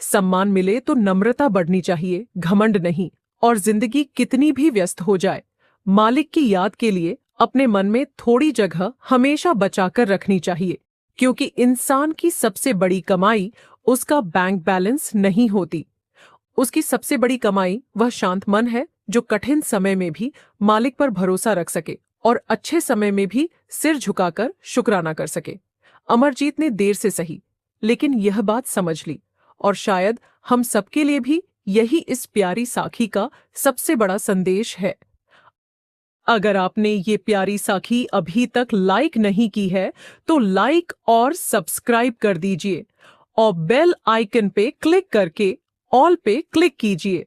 सम्मान मिले तो नम्रता बढ़नी चाहिए, घमंड नहीं। और जिंदगी कितनी भी व्यस्त हो जाए, मालिक की याद के लिए अपने मन में थोड़ी जगह हमेशा बचाकर रखनी चाहिए, क्योंकि इंसान की सबसे बड़ी कमाई उसका बैंक बैलेंस नहीं होती। उसकी सबसे बड़ी कमाई वह शांत मन है जो कठिन समय में भी मालिक पर भरोसा रख सके और अच्छे समय में भी सिर झुकाकर शुक्राना कर सके। अमरजीत ने देर से सही, लेकिन यह बात समझ ली, और शायद हम सबके लिए भी यही इस प्यारी साखी का सबसे बड़ा संदेश है। अगर आपने ये प्यारी साखी अभी तक लाइक नहीं की है तो लाइक और सब्सक्राइब कर दीजिए और बेल आइकन पे क्लिक करके ऑल पे क्लिक कीजिए